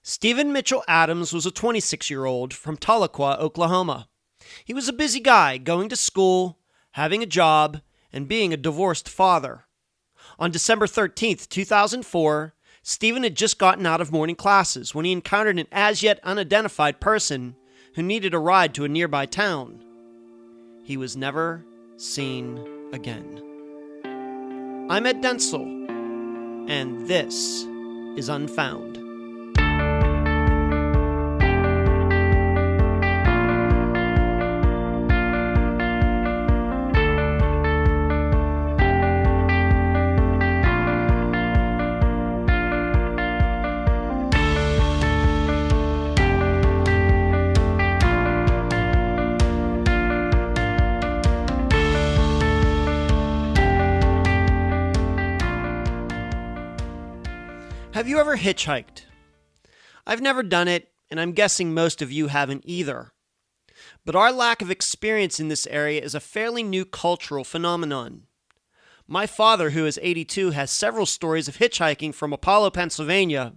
Stephan Mitchell Adams was a 26-year-old from Tahlequah, Oklahoma. He was a busy guy, going to school, having a job, and being a divorced father. On December 13th, 2004, Stephan had just gotten out of morning classes when he encountered an as-yet-unidentified person who needed a ride to a nearby town. He was never seen again. I'm Ed Denzel, and this is Unfound. Have you ever hitchhiked? I've never done it, and I'm guessing most of you haven't either. But our lack of experience in this area is a fairly new cultural phenomenon. My father, who is 82, has several stories of hitchhiking from Apollo, Pennsylvania,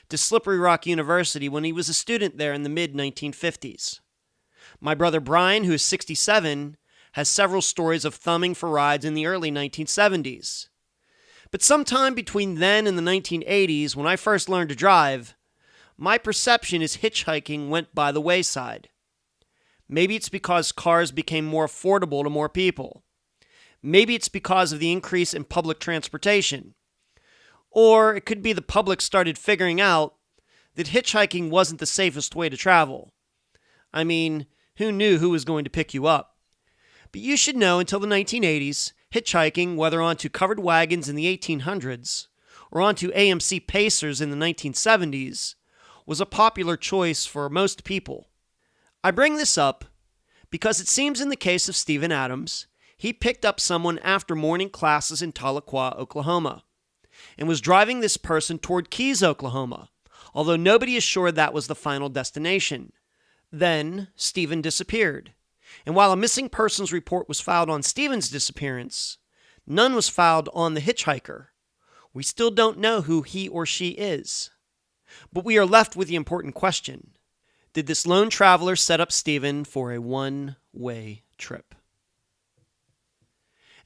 to Slippery Rock University when he was a student there in the mid-1950s. My brother Brian, who is 67, has several stories of thumbing for rides in the early 1970s. But sometime between then and the 1980s, when I first learned to drive, my perception is hitchhiking went by the wayside. Maybe it's because cars became more affordable to more people. Maybe it's because of the increase in public transportation. Or it could be the public started figuring out that hitchhiking wasn't the safest way to travel. I mean, who knew who was going to pick you up? But you should know until the 1980s, hitchhiking, whether onto covered wagons in the 1800s or onto AMC Pacers in the 1970s, was a popular choice for most people. I bring this up because it seems in the case of Stephan Adams, he picked up someone after morning classes in Tahlequah, Oklahoma, and was driving this person toward Keys, Oklahoma, although nobody is sure that was the final destination. Then Stephan disappeared. And while a missing persons report was filed on Stephan's disappearance, none was filed on the hitchhiker. We still don't know who he or she is. But we are left with the important question. Did this lone traveler set up Stephan for a one-way trip?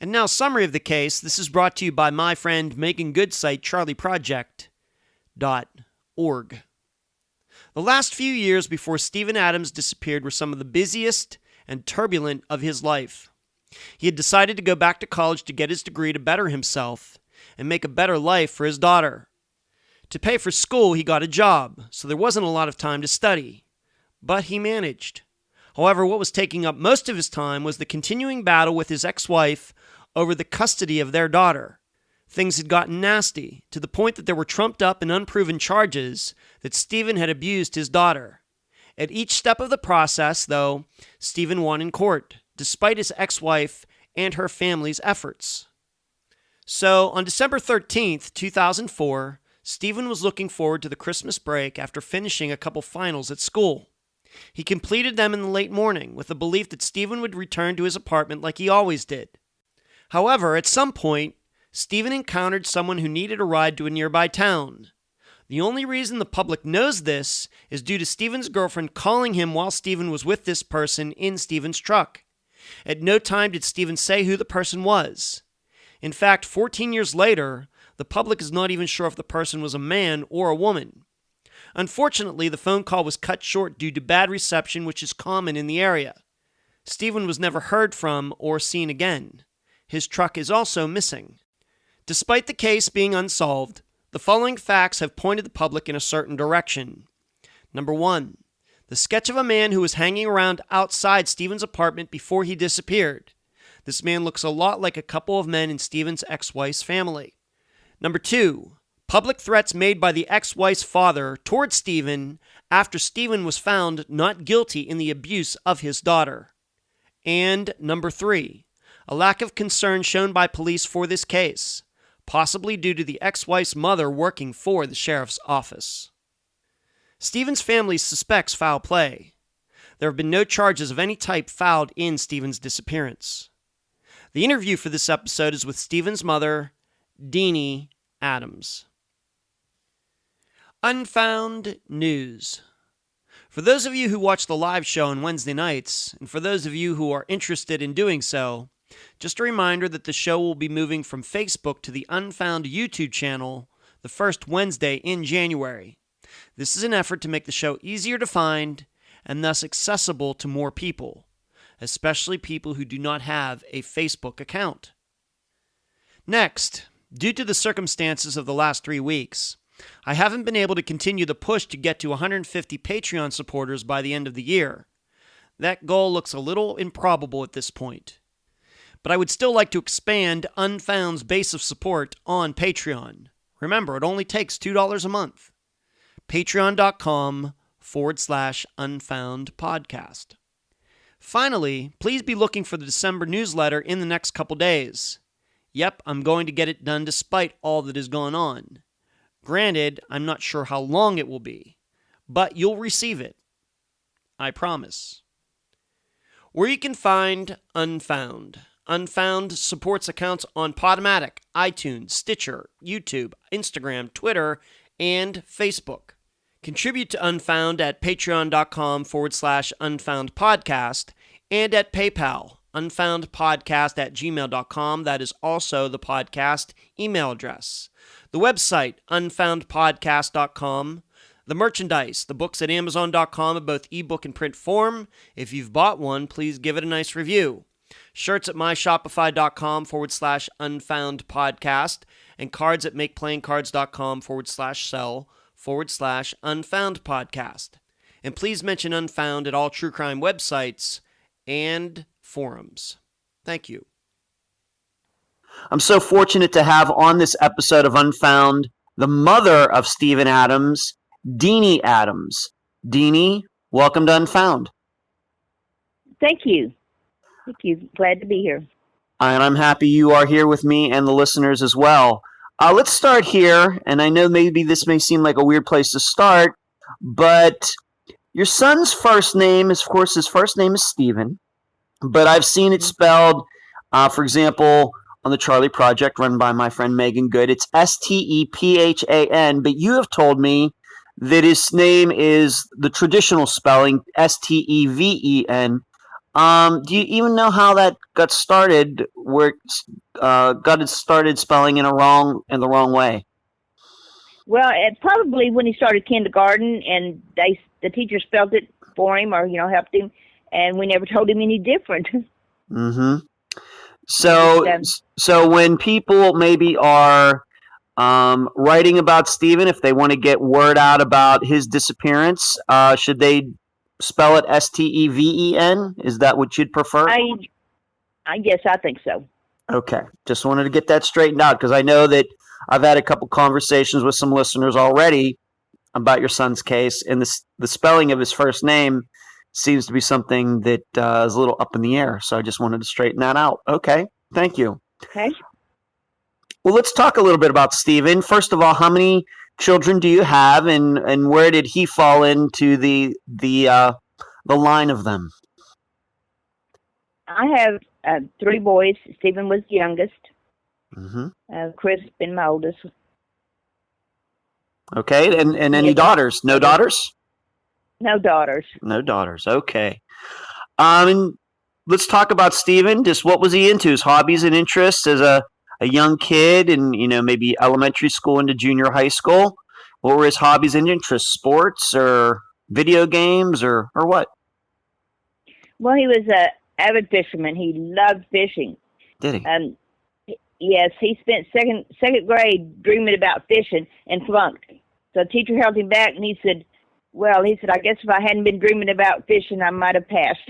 And now, summary of the case. This is brought to you by my friend Making Good site, charlieproject.org. The last few years before Stephan Adams disappeared were some of the busiest and turbulent of his life. He had decided to go back to college to get his degree to better himself and make a better life for his daughter. To pay for school, he got a job, so there wasn't a lot of time to study. But he managed. However, what was taking up most of his time was the continuing battle with his ex-wife over the custody of their daughter. Things had gotten nasty, to the point that there were trumped-up and unproven charges that Stephan had abused his daughter. At each step of the process, though, Stephan won in court, despite his ex-wife and her family's efforts. So, on December 13th, 2004, Stephan was looking forward to the Christmas break after finishing a couple finals at school. He completed them in the late morning, with the belief that Stephan would return to his apartment like he always did. However, at some point, Stephan encountered someone who needed a ride to a nearby town. The only reason the public knows this is due to Stephan's girlfriend calling him while Stephan was with this person in Stephan's truck. At no time did Stephan say who the person was. In fact, 14 years later, the public is not even sure if the person was a man or a woman. Unfortunately, the phone call was cut short due to bad reception, which is common in the area. Stephan was never heard from or seen again. His truck is also missing. Despite the case being unsolved, the following facts have pointed the public in a certain direction. Number 1. The sketch of a man who was hanging around outside Stephan's apartment before he disappeared. This man looks a lot like a couple of men in Stephan's ex-wife's family. Number 2. Public threats made by the ex-wife's father towards Stephan after Stephan was found not guilty in the abuse of his daughter. And number 3. A lack of concern shown by police for this case, possibly due to the ex-wife's mother working for the sheriff's office. Stephan's family suspects foul play. There have been no charges of any type filed in Stephan's disappearance. The interview for this episode is with Stephan's mother, Deanie Adams. Unfound News. For those of you who watch the live show on Wednesday nights, and for those of you who are interested in doing so, just a reminder that the show will be moving from Facebook to the Unfound YouTube channel the first Wednesday in January. This is an effort to make the show easier to find and thus accessible to more people, especially people who do not have a Facebook account. Next, due to the circumstances of the last 3 weeks, I haven't been able to continue the push to get to 150 Patreon supporters by the end of the year. That goal looks a little improbable at this point. But I would still like to expand Unfound's base of support on Patreon. Remember, it only takes $2 a month. Patreon.com/Unfound Podcast. Finally, please be looking for the December newsletter in the next couple days. Yep, I'm going to get it done despite all that is going on. Granted, I'm not sure how long it will be, but you'll receive it. I promise. Where you can find Unfound. Unfound supports accounts on Podomatic, iTunes, Stitcher, YouTube, Instagram, Twitter, and Facebook. Contribute to Unfound at patreon.com/Unfound Podcast and at PayPal, unfoundpodcast@gmail.com. That is also the podcast email address. The website, unfoundpodcast.com. The merchandise, the books at amazon.com in both ebook and print form. If you've bought one, please give it a nice review. Shirts at myshopify.com/unfoundpodcast and cards at makeplayingcards.com/sell/unfoundpodcast. And please mention Unfound at all true crime websites and forums. Thank you. I'm so fortunate to have on this episode of Unfound the mother of Stephan Adams, Deanie Adams. Deanie, welcome to Unfound. Thank you. Thank you. Glad to be here. And I'm happy you are here with me and the listeners as well. Let's start here, and I know maybe this may seem like a weird place to start, but your son's first name is, of course, his first name is Stephen, but I've seen it spelled, for example, on the Charlie Project run by my friend Megan Good. It's Stephan, but you have told me that his name is the traditional spelling, Steven. Do you even know how that got started, where it started spelling in the wrong way? Well, probably when he started kindergarten, and the teacher spelled it for him, or helped him, and we never told him any different. Mm-hmm. So when people maybe are writing about Stephan, if they want to get word out about his disappearance, should they spell it Steven? Is that what you'd prefer? Yes, I think so. Okay. Just wanted to get that straightened out, because I know that I've had a couple conversations with some listeners already about your son's case, and the spelling of his first name seems to be something that is a little up in the air. So I just wanted to straighten that out. Okay. Thank you. Okay. Well, let's talk a little bit about Stephan. First of all, how many children do you have, and where did he fall into the line of them? I have 3 boys. Stephan was the youngest. Mm-hmm. Chris been my oldest. Okay, and any daughters? No daughters? No daughters. No daughters. Okay. Let's talk about Stephan. Just what was he into? His hobbies and interests as a young kid, and maybe elementary school into junior high school. What were his hobbies and interests? Sports or video games or what? Well, he was an avid fisherman. He loved fishing. Did he? Yes, he spent second grade dreaming about fishing and flunked. So the teacher held him back, and he said, I guess if I hadn't been dreaming about fishing, I might have passed.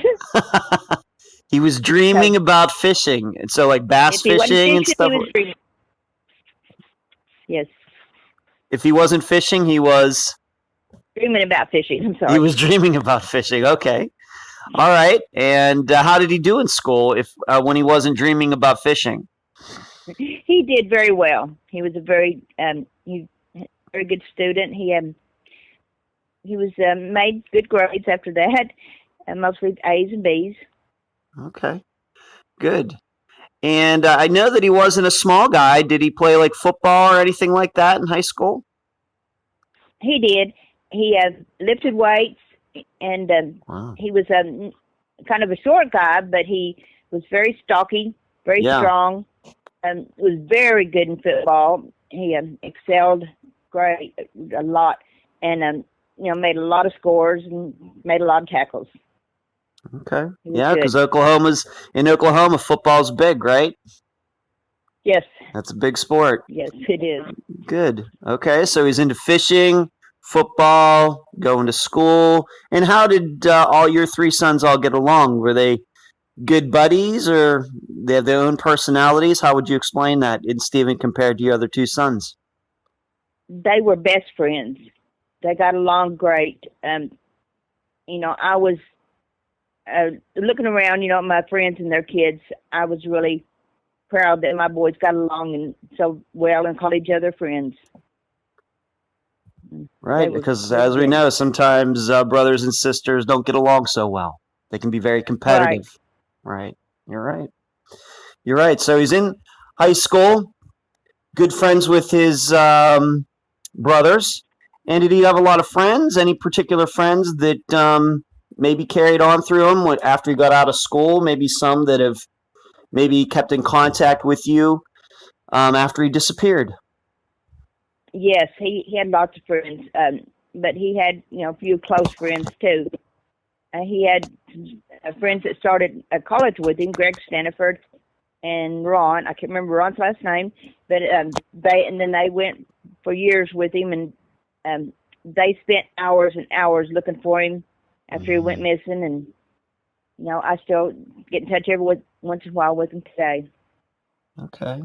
He was dreaming about fishing, and so like bass fishing and stuff. He was dreaming. Yes. If he wasn't fishing, he was dreaming about fishing. I'm sorry. He was dreaming about fishing. Okay. All right. And how did he do in school when he wasn't dreaming about fishing? He did very well. He was a very good student. He was made good grades after that, mostly A's and B's. Okay, good. And I know that he wasn't a small guy. Did he play like football or anything like that in high school? He did. He lifted weights, and Wow. he was kind of a short guy, but he was very stocky, very Yeah. strong, and was very good in football. He excelled great a lot, and made a lot of scores and made a lot of tackles. Okay. He was Yeah, because good. in Oklahoma, football's big, right? Yes, That's a big sport. yes, it is. Good. Okay, so he's into fishing, football, going to school. And how did all your three sons all get along? Were they good buddies, or they have their own personalities? How would you explain that in Stephen compared to your other two sons? They were best friends. They got along great. I was looking around, at my friends and their kids. I was really proud that my boys got along and so well and called each other friends. Right, because as we know, sometimes brothers and sisters don't get along so well. They can be very competitive. Right. You're right. You're right. So he's in high school, good friends with his brothers. And did he have a lot of friends? Any particular friends that maybe carried on through him after he got out of school? Maybe some that have maybe kept in contact with you after he disappeared? Yes, he had lots of friends, but he had a few close friends too. He had friends that started at college with him, Greg Staniford and Ron. I can't remember Ron's last name, but they went for years with him, and they spent hours and hours looking for him after he went missing. And I still get in touch once in a while with him today. Okay.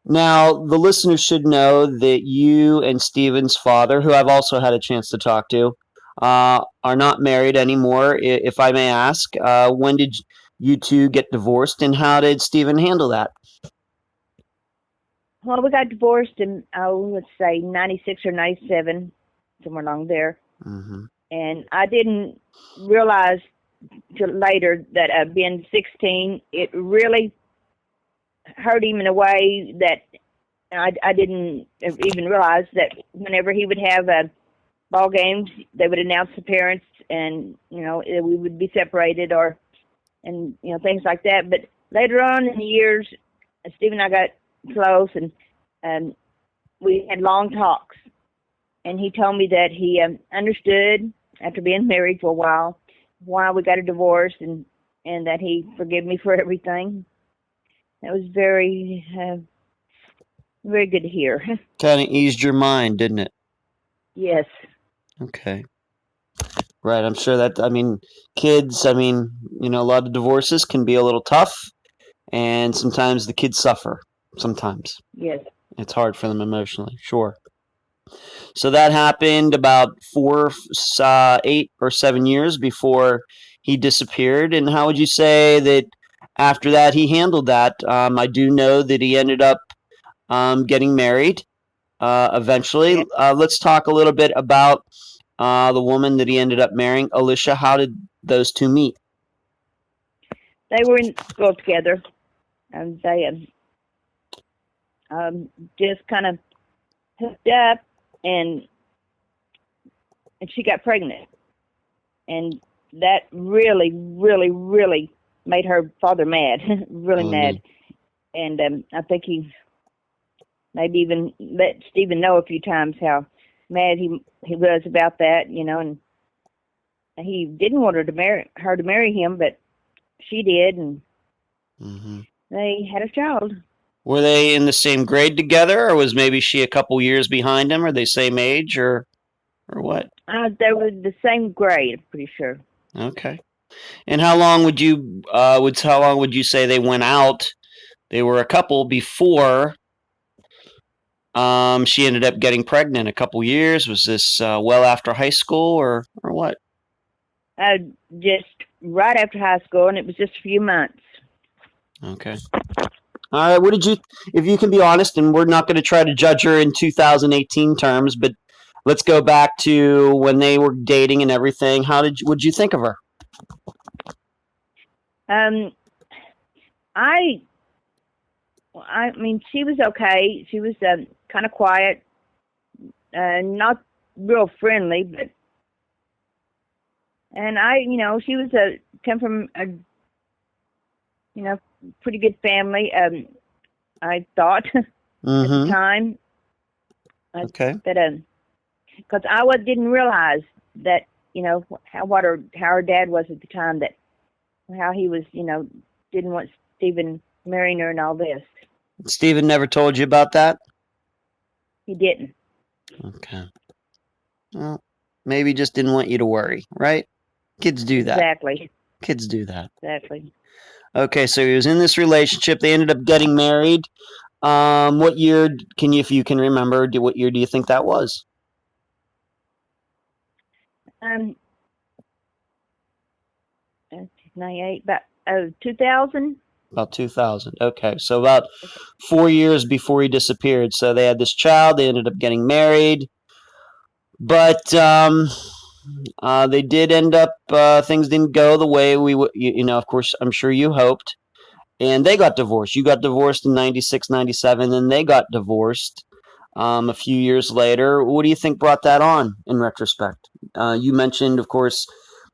Now, the listeners should know that you and Stephen's father, who I've also had a chance to talk to, are not married anymore. If I may ask, when did you two get divorced, and how did Stephen handle that? Well, we got divorced in, let's say, 96 or 97, somewhere along there. Mm-hmm. And I didn't realize till later that being 16, it really hurt him in a way that I didn't even realize that whenever he would have ball games, they would announce the parents, and we would be separated, and things like that. But later on in the years, Steve and I got close, and we had long talks. And he told me that he understood after being married for a while why we got a divorce, and that he forgave me for everything. That was very, very good to hear. Kind of eased your mind, didn't it? Yes. Okay. Right. I'm sure that, kids, a lot of divorces can be a little tough, and sometimes the kids suffer. Sometimes. Yes. It's hard for them emotionally. Sure. So that happened about 8 or 7 years before he disappeared. And how would you say that after that he handled that? I do know that he ended up getting married eventually. Yes. Let's talk a little bit about the woman that he ended up marrying, Alicia. How did those two meet? They were in school together, and they just kind of hooked up, and she got pregnant, and that really, really, really made her father mad, really mad. And I think he maybe even let Stephen know a few times how mad he was about that, and he didn't want her to marry him, but she did, and they had a child. Were they in the same grade together, or was maybe she a couple years behind him? Are they same age, or what? They were the same grade, I'm pretty sure. Okay. And how long would you say they went out? They were a couple before she ended up getting pregnant. A couple years. Was this well after high school, or what? Just right after high school, and it was just a few months. Okay. All right. What did you, if you can be honest, and we're not going to try to judge her in 2018 terms, but let's go back to when they were dating and everything. What'd you think of her? I mean, she was okay. She was kind of quiet, not real friendly, but and she was come from a pretty good family. I thought at the time. Okay. But because I didn't realize that how her dad was at the time, that how he was didn't want Stephen marrying her and all this. Stephen never told you about that? He didn't. Okay. Well, maybe just didn't want you to worry, right? Kids do that. Exactly. Kids do that. Exactly. Okay, so he was in this relationship. They ended up getting married. What year if you can remember, what year do you think that was? 98, about 2000. About 2000. Okay, so about 4 years before he disappeared. So they had this child. They ended up getting married, but they did end up. Things didn't go the way we would. Of course, I'm sure you hoped. And they got divorced. You got divorced in 96, 97, and they got divorced a few years later. What do you think brought that on in retrospect? You mentioned, of course,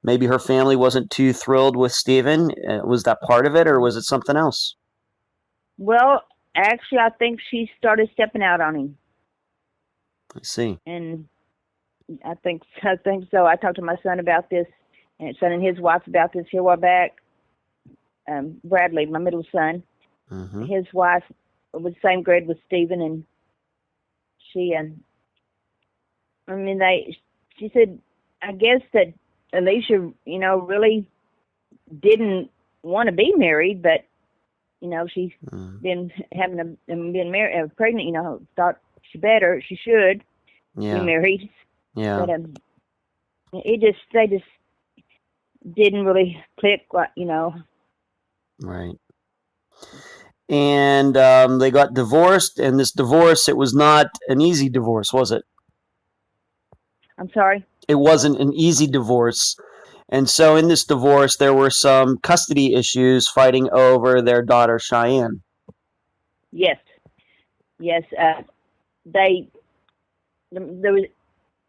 maybe her family wasn't too thrilled with Stephen. Was that part of it, or was it something else? Well, actually, I think she started stepping out on him. I see. And I think so. I talked to my son about this, and son and his wife about this here a while back. Bradley, my middle son, his wife was the same grade with Stephen, and she said, I guess that Alicia, really didn't want to be married, but, she's been been married, pregnant, thought she should be married. Yeah. But they just didn't really click, Right. And they got divorced, and this divorce, it was not an easy divorce, was it? I'm sorry? It wasn't an easy divorce. And so in this divorce, there were some custody issues fighting over their daughter, Cheyenne. Yes. Yes. The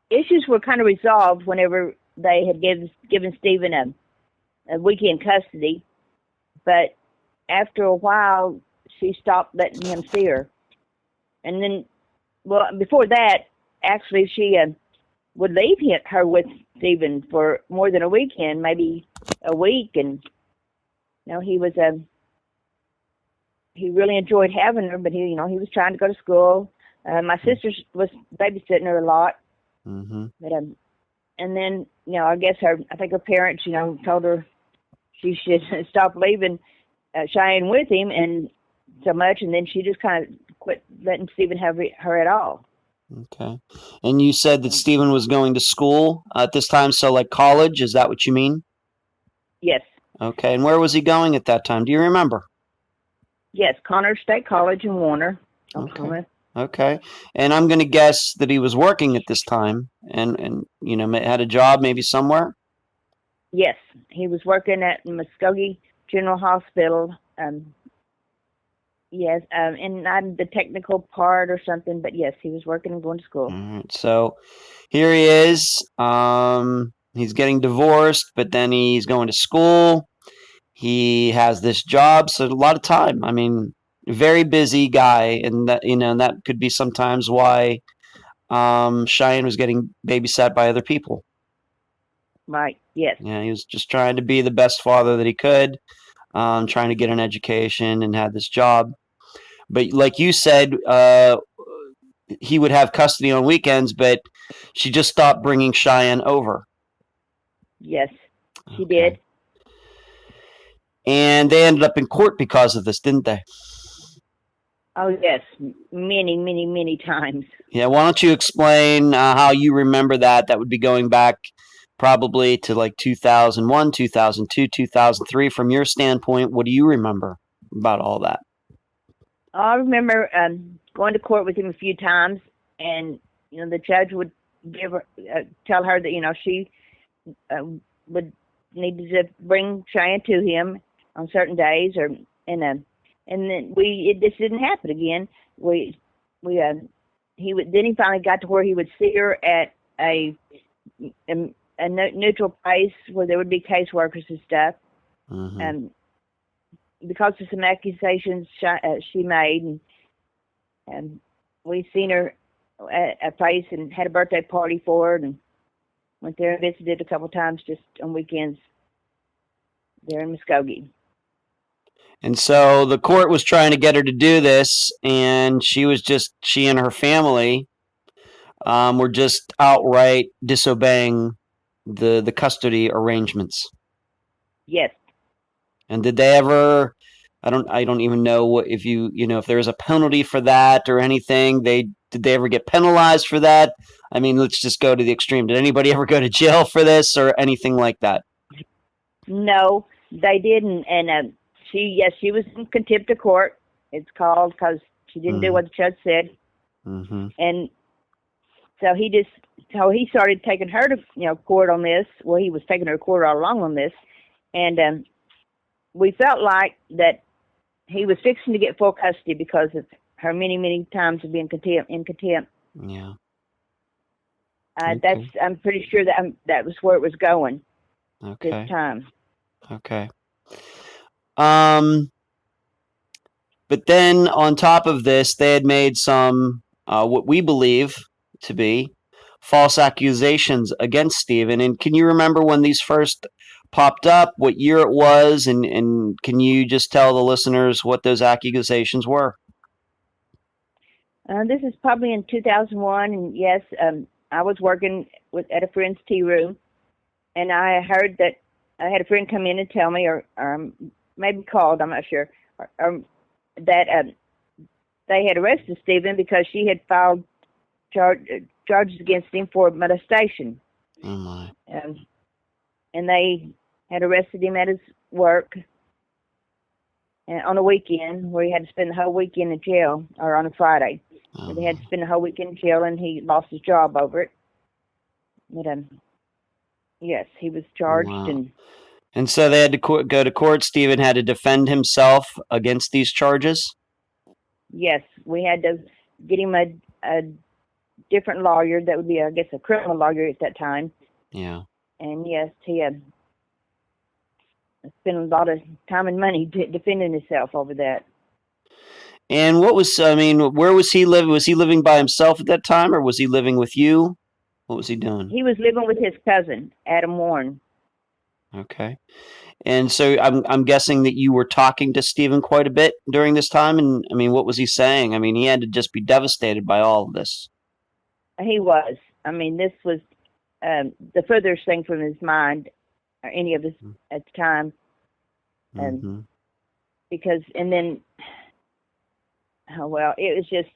issues were kind of resolved whenever they had given Stephen a weekend custody. But after a while, she stopped letting him see her. And then, before that, actually, she would leave her with Stephen for more than a weekend, maybe a week. And, he was he really enjoyed having her, but he was trying to go to school. My sister was babysitting her a lot. But, and then, I think her parents, told her she should stop leaving Cheyenne with him and so much, and then she just kind of quit letting Stephen have her at all. Okay. And you said that Stephen was going to school at this time, so like college, is that what you mean? Yes. Okay. And where was he going at that time? Do you remember? Yes, Connors State College in Warner, Oklahoma. Okay. And I'm going to guess that he was working at this time and had a job maybe somewhere? Yes, he was working at Muskogee General Hospital. Yes, and not the technical part or something, but yes, he was working and going to school. All right. So here he is. He's getting divorced, but then he's going to school. He has this job, so a lot of time. I mean, very busy guy, and that could be sometimes why Cheyenne was getting babysat by other people. Right. Yes. Yeah, he was just trying to be the best father that he could, trying to get an education and had this job. But like you said, he would have custody on weekends, but she just stopped bringing Cheyenne over. Yes, she did. And they ended up in court because of this, didn't they? Oh, yes. Many, many, many times. Yeah, why don't you explain how you remember that? That would be going back probably to like 2001, 2002, 2003. From your standpoint, what do you remember about all that? I remember going to court with him a few times, and the judge would tell her that she would need to bring Cheyenne to him on certain days, and then this didn't happen again. He finally got to where he would see her at a neutral place where there would be caseworkers and stuff. Mm-hmm. Because of some accusations she made, and we seen her at a place and had a birthday party for her, and went there and visited a couple times just on weekends there in Muskogee. And so the court was trying to get her to do this, and she and her family were just outright disobeying the custody arrangements. Yes. And did they ever? I don't even know what if if there was a penalty for that or anything. Did they ever get penalized for that? I mean, let's just go to the extreme. Did anybody ever go to jail for this or anything like that? No, they didn't. And she was in contempt of court. It's called because she didn't do what the judge said. Mm-hmm. And so he started taking her to court on this. Well, he was taking her to court all along on this, and we felt like that he was fixing to get full custody because of her many times of being in contempt. Yeah. Okay. I'm pretty sure that was where it was going. Okay. This time. Okay. But then on top of this, they had made some what we believe to be false accusations against Stephen. And can you remember when these first popped up, what year it was, and can you just tell the listeners what those accusations were? This is probably in 2001, and yes, I was working at a friend's tea room, and I heard that I had a friend come in and tell me, or maybe called, I'm not sure, that they had arrested Stephen because she had filed charges against him for molestation. Oh my! And they had arrested him at his work on a weekend where he had to spend the whole weekend in jail, or on a Friday. Oh, they had to spend the whole weekend in jail, and he lost his job over it. But, yes, he was charged. Wow. And so they had to go to court. Stephen had to defend himself against these charges? Yes, we had to get him a different lawyer that would be, I guess, a criminal lawyer at that time. Yeah. And, yes, he had spent a lot of time and money defending himself over that. And where was he living? Was he living by himself at that time, or was he living with you? What was he doing? He was living with his cousin, Adam Warren. Okay. And so I'm guessing that you were talking to Stephen quite a bit during this time. And I mean, what was he saying? I mean, he had to just be devastated by all of this. He was. I mean, this was the furthest thing from his mind, or any of us at the time. Because, and then, oh, well, it was just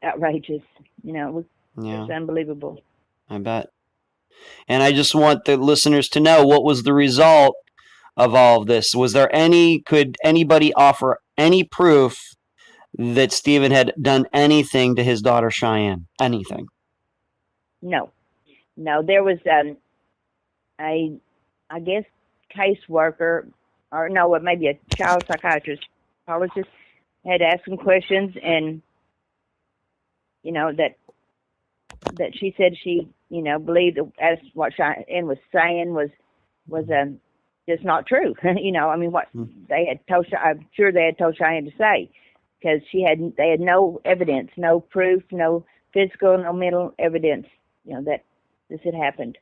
outrageous. It was unbelievable. I bet. And I just want the listeners to know, what was the result of all of this? Could anybody offer any proof that Stephen had done anything to his daughter Cheyenne? Anything? No. There was I guess caseworker, or no, maybe a child psychiatrist had asked some questions, and that she said she believed as what Cheyenne was saying was just not true. I mean, what they had told, I'm sure they had told Cheyenne to say, because they had no evidence, no proof, no physical, no mental evidence, that this had happened.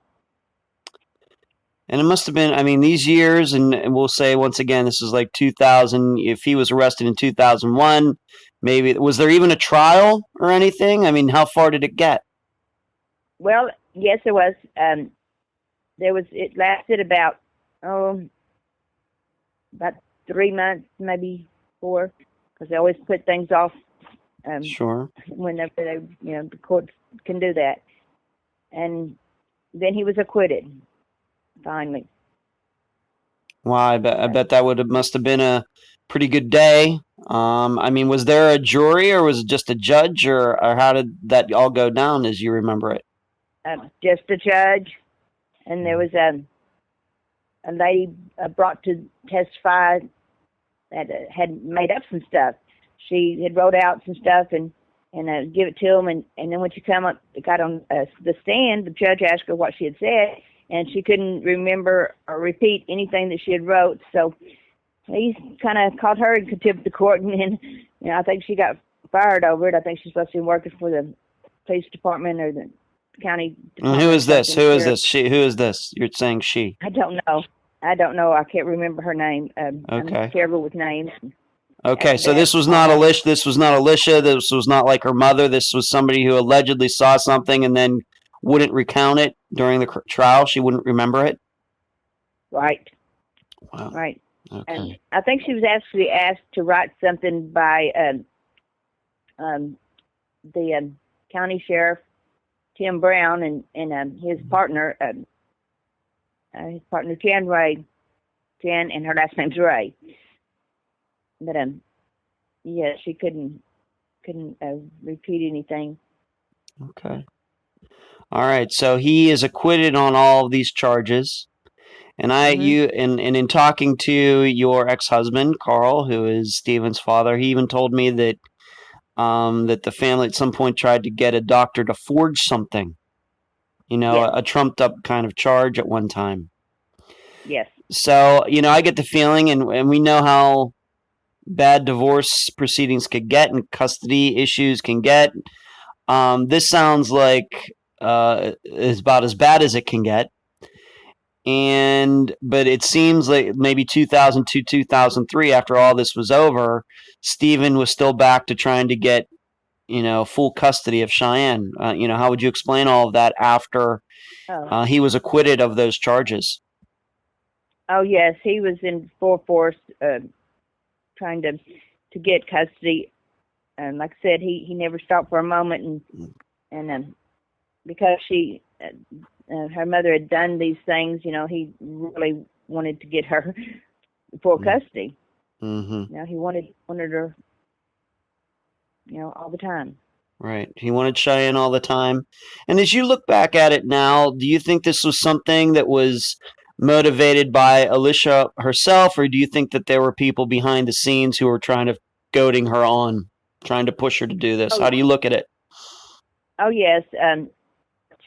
And it must have been, I mean, these years, and we'll say once again, this is like 2000. If he was arrested in 2001, maybe, was there even a trial or anything? I mean, how far did it get? Well, yes, there was. It lasted about 3 months, maybe 4, because they always put things off. Sure. Whenever they, the courts can do that. And then he was acquitted, finally. Wow, I bet that must have been a pretty good day. I mean, was there a jury, or was it just a judge, or how did that all go down as you remember it? Just a judge, and there was a lady brought to testify that had made up some stuff. She had wrote out some stuff, and and give it to him. And then when she got on the stand, the judge asked her what she had said, and she couldn't remember or repeat anything that she had wrote. So he kind of caught her in contempt of court, and then I think she got fired over it. I think she's supposed to be working for the police department or the county department. Who is this? Who is this? She? Who is this? You're saying she? I don't know. I can't remember her name. I'm terrible with names. Okay, so this was not Alicia. This was not Alicia. This was not like her mother. This was somebody who allegedly saw something and then wouldn't recount it during the trial. She wouldn't remember it. Right. Wow. Right. Okay. And I think she was actually asked to write something by the county sheriff Tim Brown and his partner Jan, and her last name's Ray. But yeah, she couldn't repeat anything. Okay. All right. So he is acquitted on all of these charges, and in talking to your ex-husband Carl, who is Stephen's father, he even told me that that the family at some point tried to get a doctor to forge something, Yes. a trumped up kind of charge at one time. Yes. So I get the feeling, and we know how bad divorce proceedings could get and custody issues can get. This sounds like is about as bad as it can get. But it seems like maybe 2002, 2003, after all this was over, Stephen was still back to trying to get, full custody of Cheyenne. How would you explain all of that after he was acquitted of those charges? Oh yes, he was in full force trying to get custody. Like I said, he never stopped for a moment, and because her mother had done these things, he really wanted to get her full custody. Mm-hmm. He wanted her, all the time. Right. He wanted Cheyenne all the time. And as you look back at it now, do you think this was something that was motivated by Alicia herself, or do you think that there were people behind the scenes who were goading her on, trying to push her to do this? How do you look at it? Oh, yes.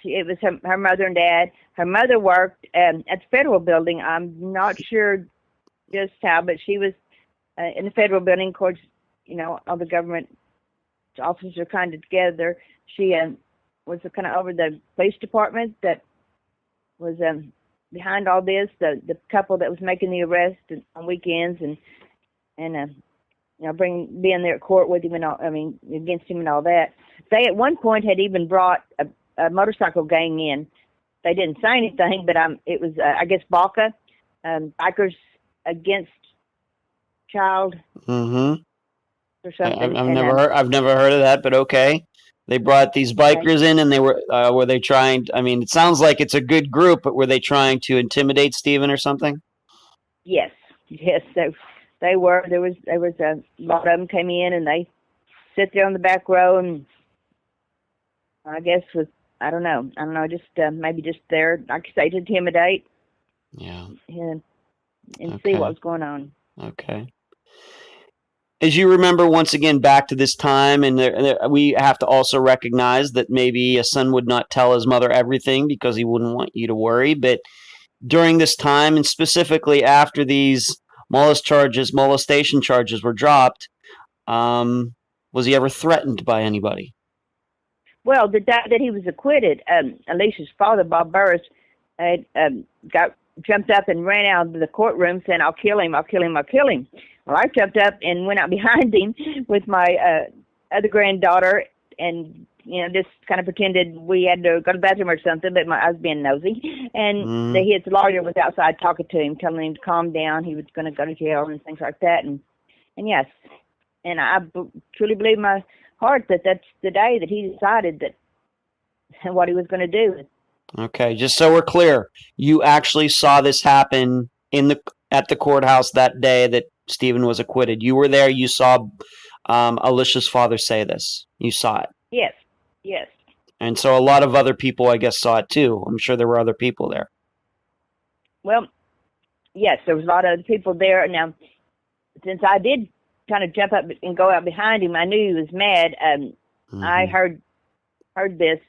It was her mother and dad. Her mother worked at the federal building. I'm not sure just how, but she was in the federal building. Of course, all the government officers are kind of together. She was kind of over the police department that was behind all this. The couple that was making the arrest on weekends and being there at court with him and all. I mean, against him and all that. They at one point had even brought a motorcycle gang in. They didn't say anything, but it was I guess BACA, Bikers Against Child. Mm-hmm. Or something. I've never heard of that, but okay. They brought these bikers in, and they were they trying? I mean, it sounds like it's a good group, but were they trying to intimidate Stephen or something? Yes. They were. There was a lot of them came in, and they sit there on the back row, and I guess I don't know, just maybe just there, like you say, to intimidate. Yeah. And see what was going on. Okay. As you remember, once again, back to this time, and we have to also recognize that maybe a son would not tell his mother everything because he wouldn't want you to worry. But during this time, and specifically after these molestation charges were dropped, was he ever threatened by anybody? Well, the day that he was acquitted, Alicia's father, Bob Burris, jumped up and ran out of the courtroom saying, "I'll kill him, I'll kill him, I'll kill him." Well, I jumped up and went out behind him with my other granddaughter and, just kind of pretended we had to go to the bathroom or something, but I was being nosy. And his lawyer was outside talking to him, telling him to calm down. He was going to go to jail and things like that. And yes, and I truly believe in my heart that that's the day that he decided that what he was going to do. Okay, just so we're clear, you actually saw this happen at the courthouse that day that Stephen was acquitted. You were there. You saw Alicia's father say this. You saw it. Yes. And so a lot of other people, I guess, saw it too. I'm sure there were other people there. Well, yes, there was a lot of other people there. Now, since I did kind of jump up and go out behind him, I knew he was mad. I heard this.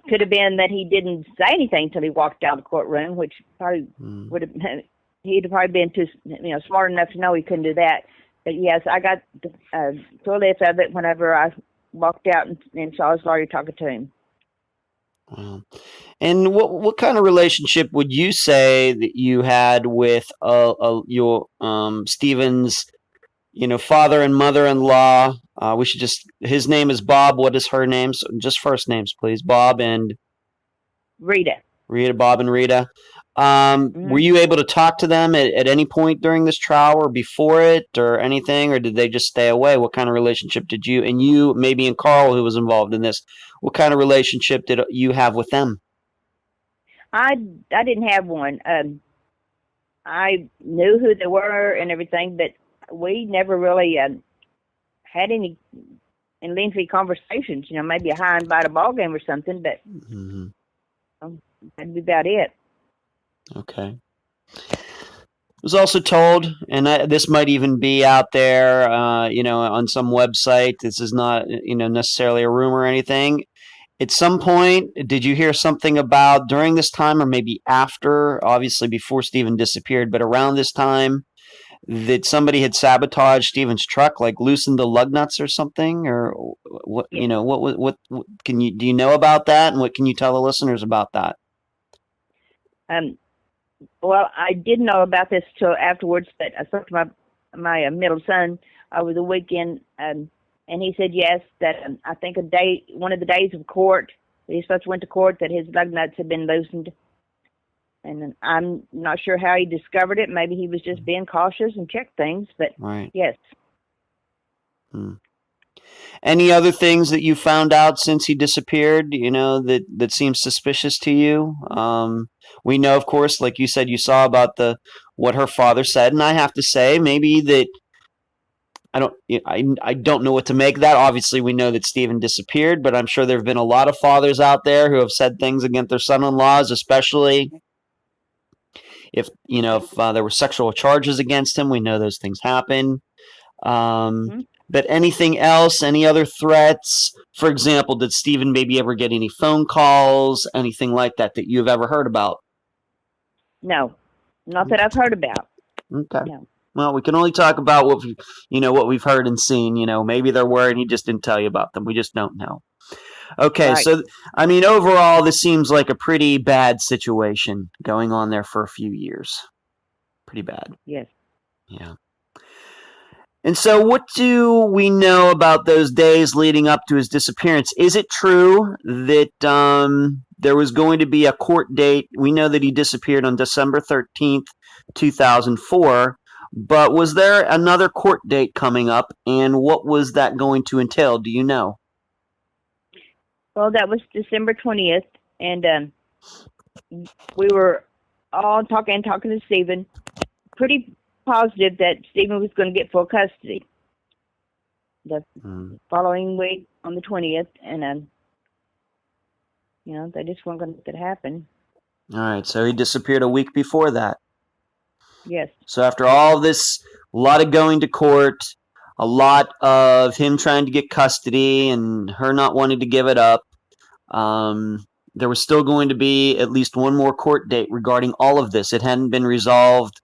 Could have been that he didn't say anything until he walked out of the courtroom, which probably would have been, he'd have probably been too, smart enough to know he couldn't do that. But yes, I got the full list of it whenever I walked out and saw his lawyer talking to him. Wow. And what kind of relationship would you say that you had with your Stephen's father and mother-in-law? His name is Bob. What is her name? So just first names, please. Bob and Rita. Bob and Rita. Were you able to talk to them at any point during this trial or before it or anything, or did they just stay away? What kind of relationship did you, maybe and Carl, who was involved in this, what kind of relationship did you have with them? I didn't have one. I knew who they were and everything, but we never really had any lengthy conversations. Maybe a high and by the ball game or something, but that'd be about it. Okay. I was also told, and this might even be out there, on some website. This is not, necessarily a rumor or anything. At some point, did you hear something about during this time or maybe after, obviously before Stephen disappeared, but around this time, that somebody had sabotaged Stephen's truck, like loosened the lug nuts or something? Or what, what do you know about that? And what can you tell the listeners about that? Well, I didn't know about this till afterwards, but I spoke to my middle son over the weekend, and he said yes, that I think one of the days of court, he supposed to went to court, that his lug nuts had been loosened. And I'm not sure how he discovered it. Maybe he was just being cautious and checked things, but right. Yes. Any other things that you found out since he disappeared, that seems suspicious to you? We know, of course, like you said, you saw about what her father said, and I have to say, maybe that I don't know what to make of that. Obviously, we know that Stephen disappeared, but I'm sure there have been a lot of fathers out there who have said things against their son-in-laws, especially if there were sexual charges against him. We know those things happen. But anything else, any other threats? For example, did Stephen maybe ever get any phone calls, anything like that you've ever heard about? No, not that I've heard about. Okay. No. Well, we can only talk about what we've heard and seen. Maybe there were, and he just didn't tell you about them. We just don't know. Okay, Right. So overall, this seems like a pretty bad situation going on there for a few years. Pretty bad. Yes. Yeah. And so what do we know about those days leading up to his disappearance? Is it true that there was going to be a court date? We know that he disappeared on December 13th, 2004, but was there another court date coming up, and what was that going to entail? Do you know? Well, that was December 20th, and we were all talking to Stephen, pretty positive that Stephen was going to get full custody the following week on the 20th, and they just weren't going to let it happen. All right, so he disappeared a week before that. Yes. So after all this, a lot of going to court, a lot of him trying to get custody and her not wanting to give it up, there was still going to be at least one more court date regarding all of this. It hadn't been resolved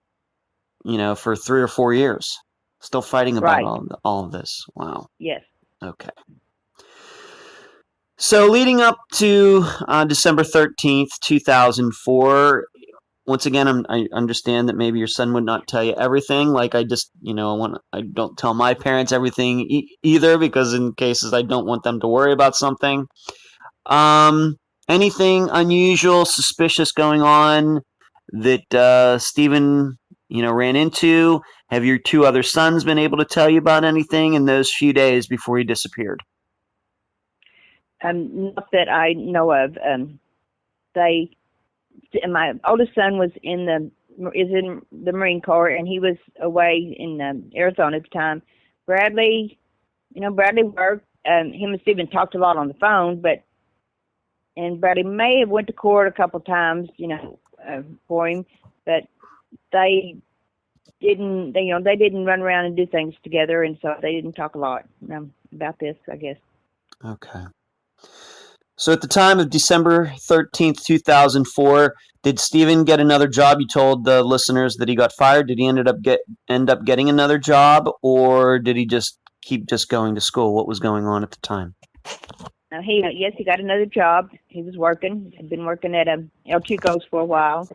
for 3 or 4 years. Still fighting about all of this. Wow. Yes. Okay. So leading up to December 13th, 2004, once again, I understand that maybe your son would not tell you everything. Like I just, I don't tell my parents everything either, because in cases I don't want them to worry about something. Anything unusual, suspicious going on that Stephen ran into? Have your 2 other sons been able to tell you about anything in those few days before he disappeared? Not that I know of. My oldest son is in the Marine Corps, and he was away in Arizona at the time. Bradley worked. Him and Stephen talked a lot on the phone, and Bradley may have went to court a couple times, for him, but they didn't. They didn't run around and do things together, and so they didn't talk a lot about this, I guess. Okay. So at the time of December 13th, 2004, did Stephen get another job? You told the listeners that he got fired. Did he end up getting another job, or did he just keep going to school? What was going on at the time? He got another job. He was working. Had been working at El Chico's for a while,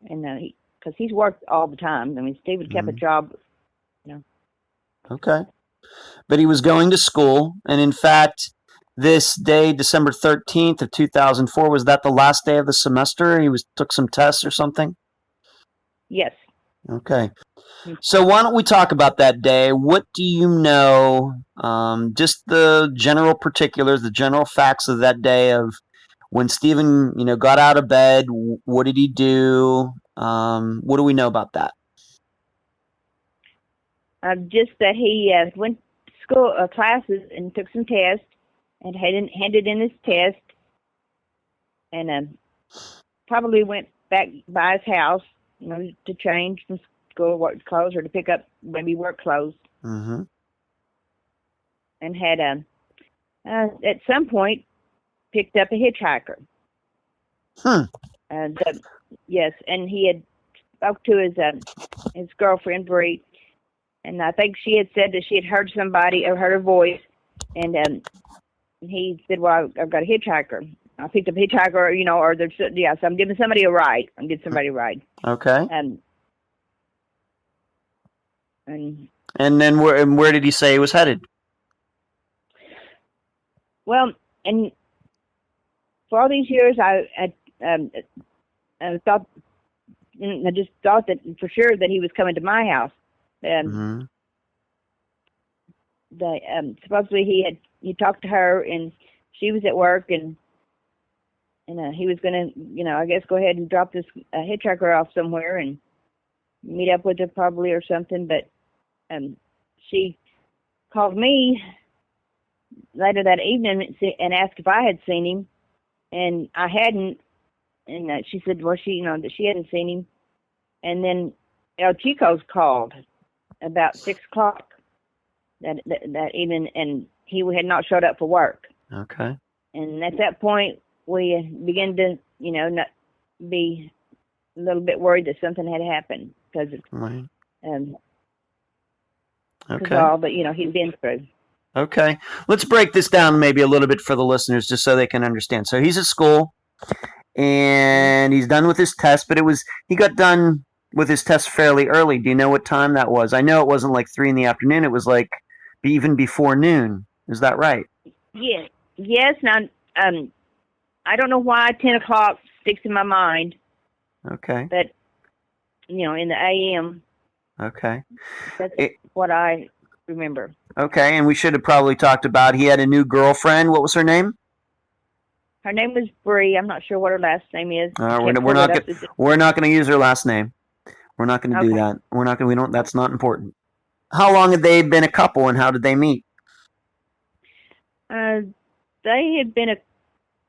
and because he's worked all the time. I mean, Stephen kept a job. Okay, but he was going to school, and in fact, this day, December 13th of 2004, was that the last day of the semester? He took some tests or something? Yes. Okay. So why don't we talk about that day? What do you know? Just the general particulars, the general facts of that day of when Stephen, got out of bed. What did he do? What do we know about that? Just that he went to school classes and took some tests and handed in his test, and probably went back by his house, to change from school work clothes or to pick up maybe work clothes. Mm-hmm. And had at some point picked up a hitchhiker. Yes, and he had spoke to his girlfriend Bree, and I think she had said that she had heard somebody or heard a voice, and he said, "Well, I've got a hitchhiker. I picked up a hitchhiker, or there's so I'm giving somebody a ride. I'm giving somebody a ride." Okay. And then where did he say he was headed? Well, and for all these years, I thought, I just thought that for sure that he was coming to my house. Supposedly he talked to her, and she was at work, and he was gonna, I guess go ahead and drop this hitchhiker off somewhere and meet up with her probably or something. But she called me later that evening and asked if I had seen him, and I hadn't. And she said, well, that she hadn't seen him. And then El Chico's called about 6:00 that evening, and he had not showed up for work. Okay. And at that point, we began to, not be a little bit worried that something had happened because right. Okay. All that he'd been through. Okay, let's break this down maybe a little bit for the listeners, just so they can understand. So he's at school, and he's done with his test, but he got done with his test fairly early. Do you know what time that was? I know it wasn't like 3 p.m. It was like even before noon. Is that right? Yes. Yes. Now, I don't know why 10 o'clock sticks in my mind. Okay. But in the a.m. Okay. That's what I remember. Okay, and we should have probably talked about he had a new girlfriend. What was her name? Her name was Bree. I'm not sure what her last name is. We're not going to use her last name. We're not going to do that. We're not going. That's not important. How long had they been a couple, and how did they meet? They had been a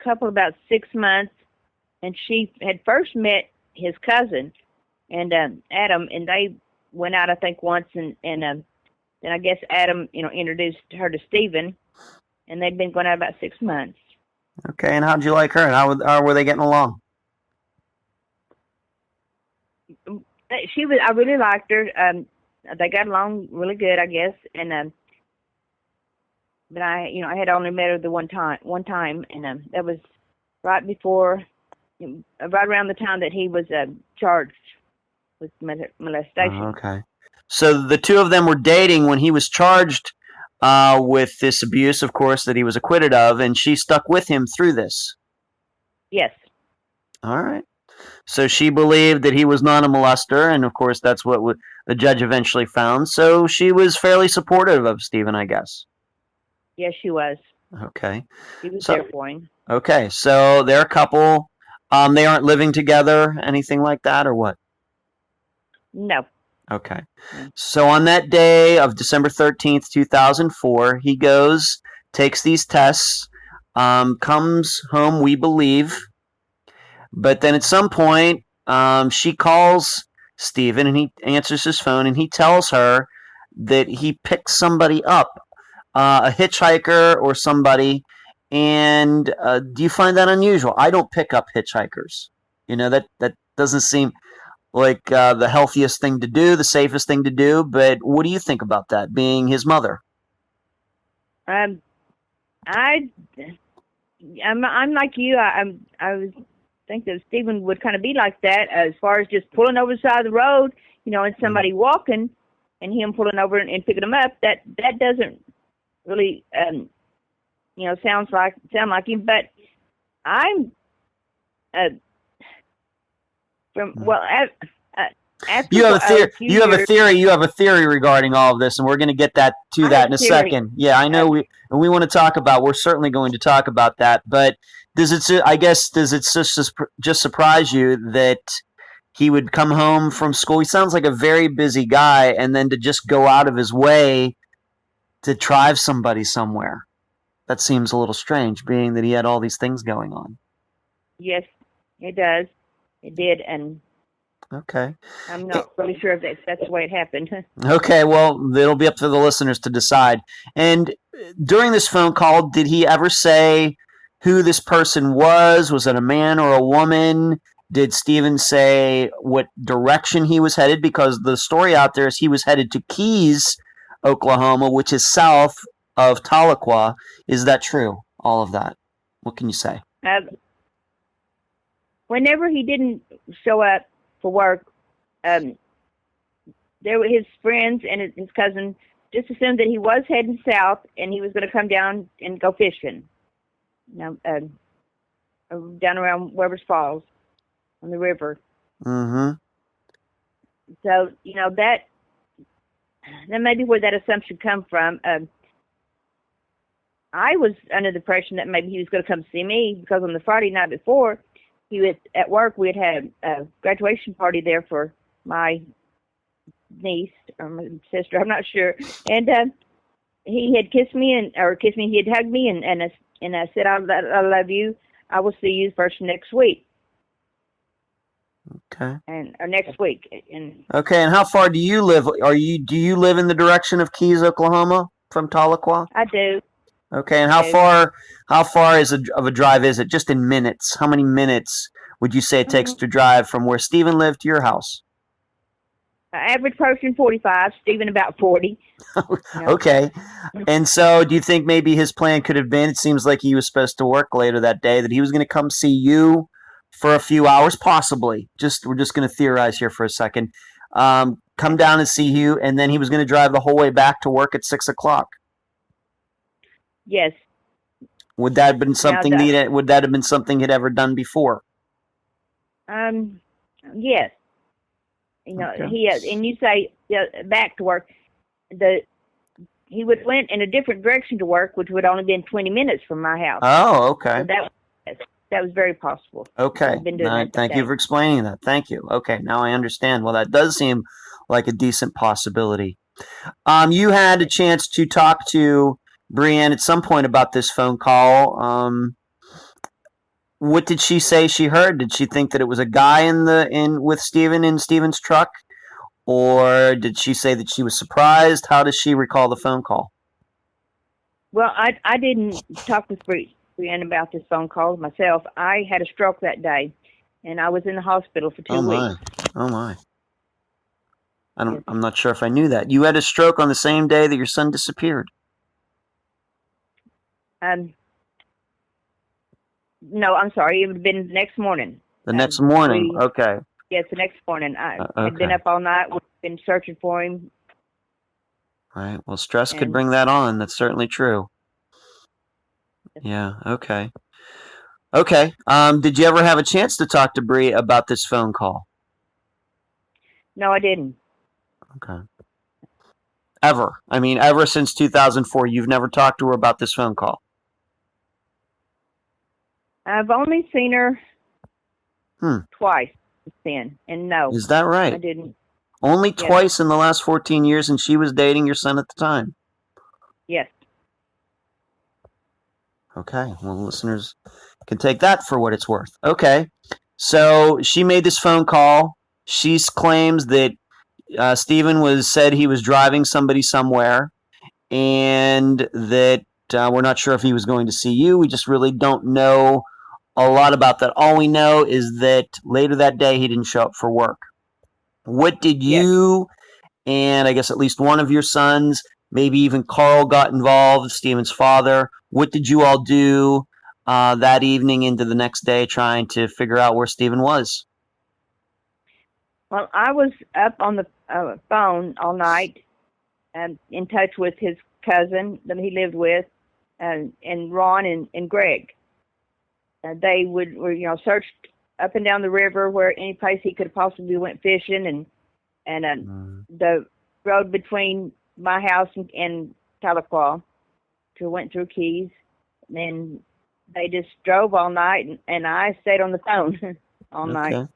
couple about 6 months, and she had first met his cousin, and Adam, and they went out I think once, and then I guess Adam, introduced her to Stephen, and they'd been going out about 6 months. Okay, and how'd you like her? And how were they getting along? I really liked her. They got along really good, I guess, and but I had only met her the one time, and that was right around the time that he was charged with molestation. Okay. So the two of them were dating when he was charged with this abuse, of course, that he was acquitted of, and she stuck with him through this. Yes. All right. So she believed that he was not a molester, and of course that's what the judge eventually found. So she was fairly supportive of Stephen, I guess. Yes, she was. Okay. She was there for him. Okay, so they're a couple. They aren't living together, anything like that, or what? No. Okay. So on that day of December 13th, 2004, he goes, takes these tests, comes home, we believe. But then at some point, she calls Stephen, and he answers his phone, and he tells her that he picked somebody up a hitchhiker or somebody. And do you find that unusual? I don't pick up hitchhikers. That doesn't seem like the healthiest thing to do, the safest thing to do. But what do you think about that, being his mother? I'm like you. I was think that Stephen would kind of be like that as far as just pulling over the side of the road, and somebody walking, and him pulling over and picking them up. That doesn't really sound like him. But I'm after you have a theory. You have a theory regarding all of this, and we're going to get that in a second. Yeah, I know. We want to talk about. We're certainly going to talk about that. But does it just surprise you that he would come home from school? He sounds like a very busy guy, and then to just go out of his way to drive somebody somewhere. That seems a little strange, being that he had all these things going on. Yes, it does. It did, and okay. I'm not really sure if that's the way it happened. Okay, well, it'll be up to the listeners to decide. And during this phone call, did he ever say who this person was? Was it a man or a woman? Did Stephen say what direction he was headed? Because the story out there is he was headed to Keys, Oklahoma, which is south of Tahlequah. Is that true? All of that? What can you say? Whenever he didn't show up for work, there were his friends and his cousin just assumed that he was heading south and he was going to come down and go fishing. Down around Weber's Falls on the river. Mm-hmm. So that may be where that assumption come from. I was under the impression that maybe he was going to come see me because on the Friday night before, he was at work. We had a graduation party there for my niece or my sister, I'm not sure. And he had kissed me he had hugged me and I said, I love you. I will see you first next week. Okay. Or next week. Okay, and how far do you live? Do you live in the direction of Keys, Oklahoma from Tahlequah? I do. Okay, and how far of a drive is it? Just in minutes. How many minutes would you say it takes to drive from where Stephen lived to your house? Average person 45, Stephen about 40. Okay. And so do you think maybe his plan could have been, it seems like he was supposed to work later that day, that he was going to come see you for a few hours, possibly. We're just going to theorize here for a second. Come down and see you, and then he was going to drive the whole way back to work at 6 o'clock. Yes. Would that have been something he'd ever done before? Yes. Okay. He and you say back to work. He would went in a different direction to work, which would only been 20 minutes from my house. Oh, okay. So that was very possible. Okay. Thank you for explaining that. Thank you. Okay, now I understand. Well, that does seem like a decent possibility. You had a chance to talk to Brianne at some point about this phone call. What did she say she heard? Did she think that it was a guy with Stephen in Stephen's truck? Or did she say that she was surprised? How does she recall the phone call? Well, I didn't talk with Brianne about this phone call myself. I had a stroke that day, and I was in the hospital for 2 weeks. Oh my! I'm not sure if I knew that. You had a stroke on the same day that your son disappeared. No, I'm sorry. It would have been the next morning. The next morning. Okay. Yes, the next morning. I had been up all night. We've been searching for him. All right. Well, stress could bring that on. That's certainly true. Yeah. Okay. Okay. Did you ever have a chance to talk to Bree about this phone call? No, I didn't. Okay. Ever? I mean, ever since 2004, you've never talked to her about this phone call? I've only seen her twice then, and no. Is that right? I didn't. Only twice in the last 14 years, and she was dating your son at the time? Yes. Okay, well, listeners can take that for what it's worth. Okay, so she made this phone call. She claims that Stephen said he was driving somebody somewhere, and that we're not sure if he was going to see you. We just really don't know a lot about that. All we know is that later that day he didn't show up for work. What did Yes. you and I guess at least one of your sons, maybe even Carl got involved, Stephen's father. What did you all do that evening into the next day trying to figure out where Stephen was? Well, I was up on the phone all night, in touch with his cousin that he lived with, and Ron and Greg. They were searched up and down the river where any place he could have possibly went fishing, and the road between my house and Tahlequah, to went through Keys. And then they just drove all night, and I stayed on the phone all night.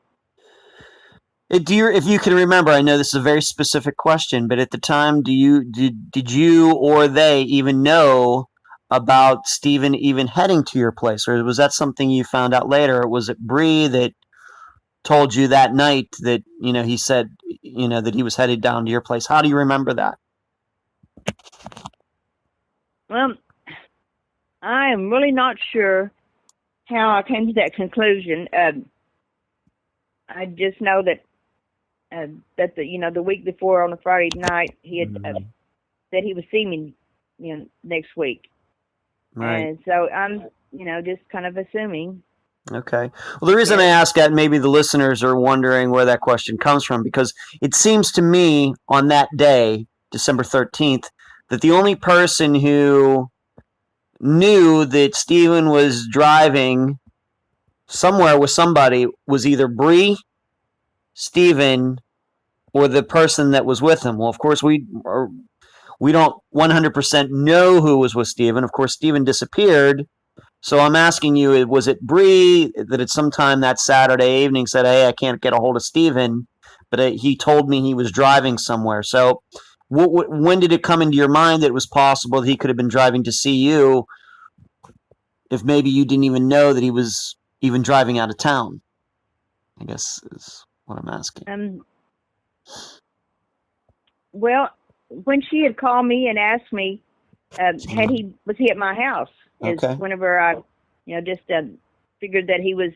If you can remember, I know this is a very specific question, but at the time, did you or they even know about Stephen even heading to your place, or was that something you found out later? Or was it Bree that told you that night that he said that he was headed down to your place? How do you remember that? Well, I am really not sure how I came to that conclusion. I just know that the week before on a Friday night he had said he would see me next week, Right. And so I'm just kind of assuming. Okay. Well, the reason I ask that, maybe the listeners are wondering where that question comes from, because it seems to me on that day, December 13th, that the only person who knew that Stephen was driving somewhere with somebody was either Bree, Stephen, or the person that was with him. Well, of course, we don't 100% know who was with Stephen. Of course, Stephen disappeared. So I'm asking you, was it Bree that at some time that Saturday evening said, hey, I can't get a hold of Stephen, but he told me he was driving somewhere. So when did it come into your mind that it was possible that he could have been driving to see you if maybe you didn't even know that he was even driving out of town? I guess is what I'm asking. Well, when she had called me and asked me, was he at my house? Okay. Whenever I, just figured that he was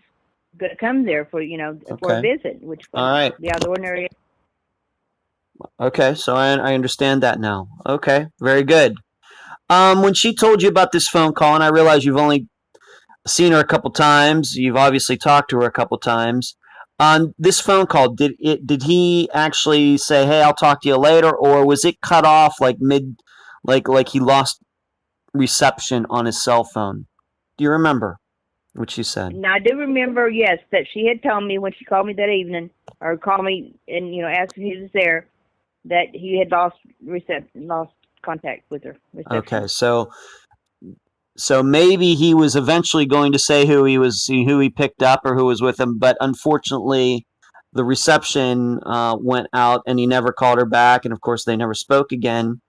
going to come there for a visit, which was all right. the out of the ordinary. Okay, so I understand that now. Okay, very good. When she told you about this phone call, and I realize you've only seen her a couple times, you've obviously talked to her a couple times. On this phone call, did he actually say, "Hey, I'll talk to you later," or was it cut off like he lost reception on his cell phone? Do you remember what she said? Now, I do remember, yes, that she had told me when she called me that evening, or called me and asked if he was there, that he had lost contact with her. Reception. Okay, so maybe he was eventually going to say who he picked up or who was with him, but unfortunately the reception went out and he never called her back, and of course they never spoke again.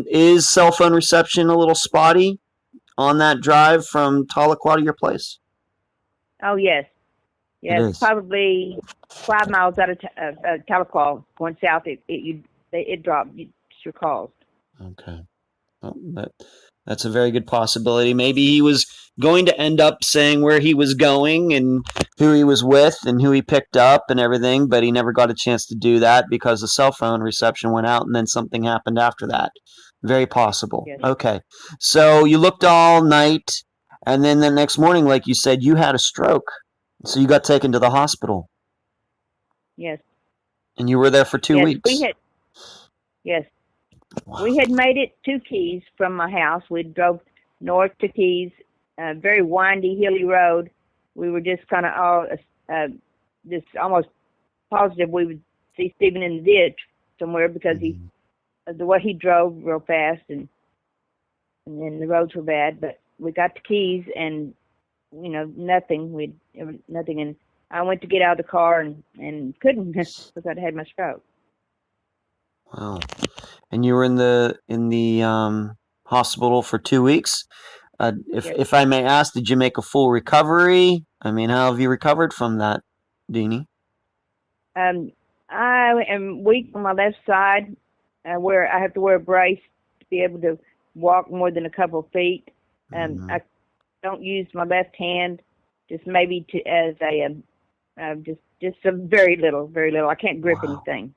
Is cell phone reception a little spotty on that drive from Tahlequah to your place? Oh, yes. Yes, probably 5 miles out of Tahlequah, going south, it dropped your calls. Okay. Well, that's a very good possibility. Maybe he was going to end up saying where he was going and who he was with and who he picked up and everything, but he never got a chance to do that because the cell phone reception went out and then something happened after that. Very possible. Yes. Okay. So you looked all night, and then the next morning, like you said, you had a stroke. So you got taken to the hospital. Yes. And you were there for 2 weeks. Yes. Wow. We had made it to Keys from my house. We drove north to Keys, a very windy, hilly road. We were just kind of all just almost positive we would see Stephen in the ditch somewhere because the way he drove real fast and then the roads were bad. But we got to Keys and nothing. Nothing, and I went to get out of the car and couldn't because I'd had my stroke. Wow. And you were in the hospital for 2 weeks. If I may ask, did you make a full recovery? I mean, how have you recovered from that, Deanie? I am weak on my left side, where I have to wear a brace be able to walk more than a couple of feet. Mhm. I don't use my left hand, just maybe as a just a very little. I can't grip Wow. anything.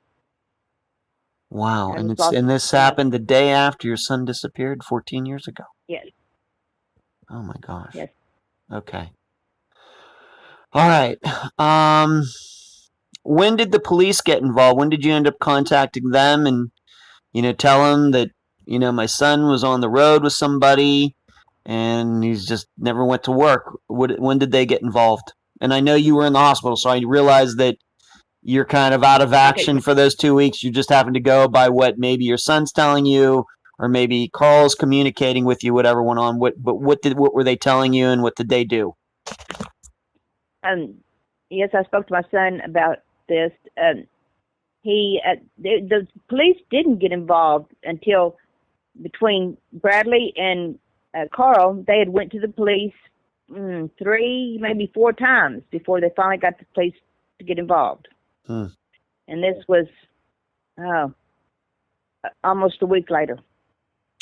Wow. I And just lost. this happened the day after your son disappeared 14 years ago. Yes, Oh my gosh. yes. Okay. All right. When did the police get involved? When did you end up contacting them and, tell them that, my son was on the road with somebody and he's just never went to work? When did they get involved? And I know you were in the hospital, so I realize that you're kind of out of Okay. action for those 2 weeks. You just happen to go by what maybe your son's telling you, or maybe Carl's communicating with you, whatever went on. What were they telling you, and what did they do? Yes, I spoke to my son about this. The police didn't get involved until between Bradley and Carl. They had went to the police 3, maybe 4 times before they finally got the police to get involved. And this was almost a week later.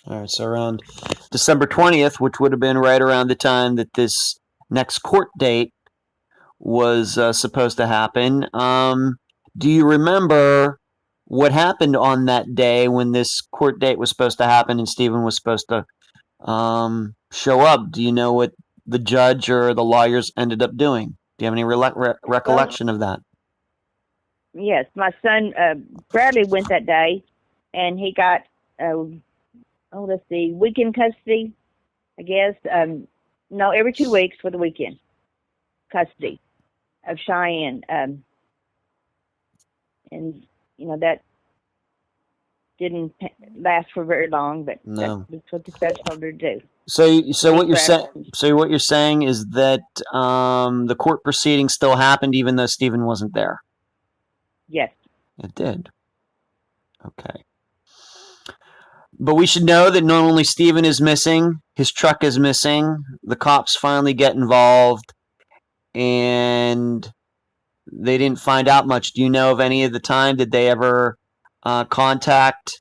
All right, so around December 20th, which would have been right around the time that this next court date was supposed to happen. Do you remember what happened on that day when this court date was supposed to happen and Stephen was supposed to show up? Do you know what the judge or the lawyers ended up doing? Do you have any recollection of that? Yes, my son Bradley went that day, and he got weekend custody, I guess. No, every 2 weeks for the weekend custody of Cheyenne, and that didn't last for very long, but No. that's what the judge told her to do. So what you're saying is that the court proceeding still happened even though Stephen wasn't there. Yes. It did. Okay. But we should know that not only Stephen is missing, his truck is missing. The cops finally get involved, and they didn't find out much. Do you know of any of the time? Did they ever contact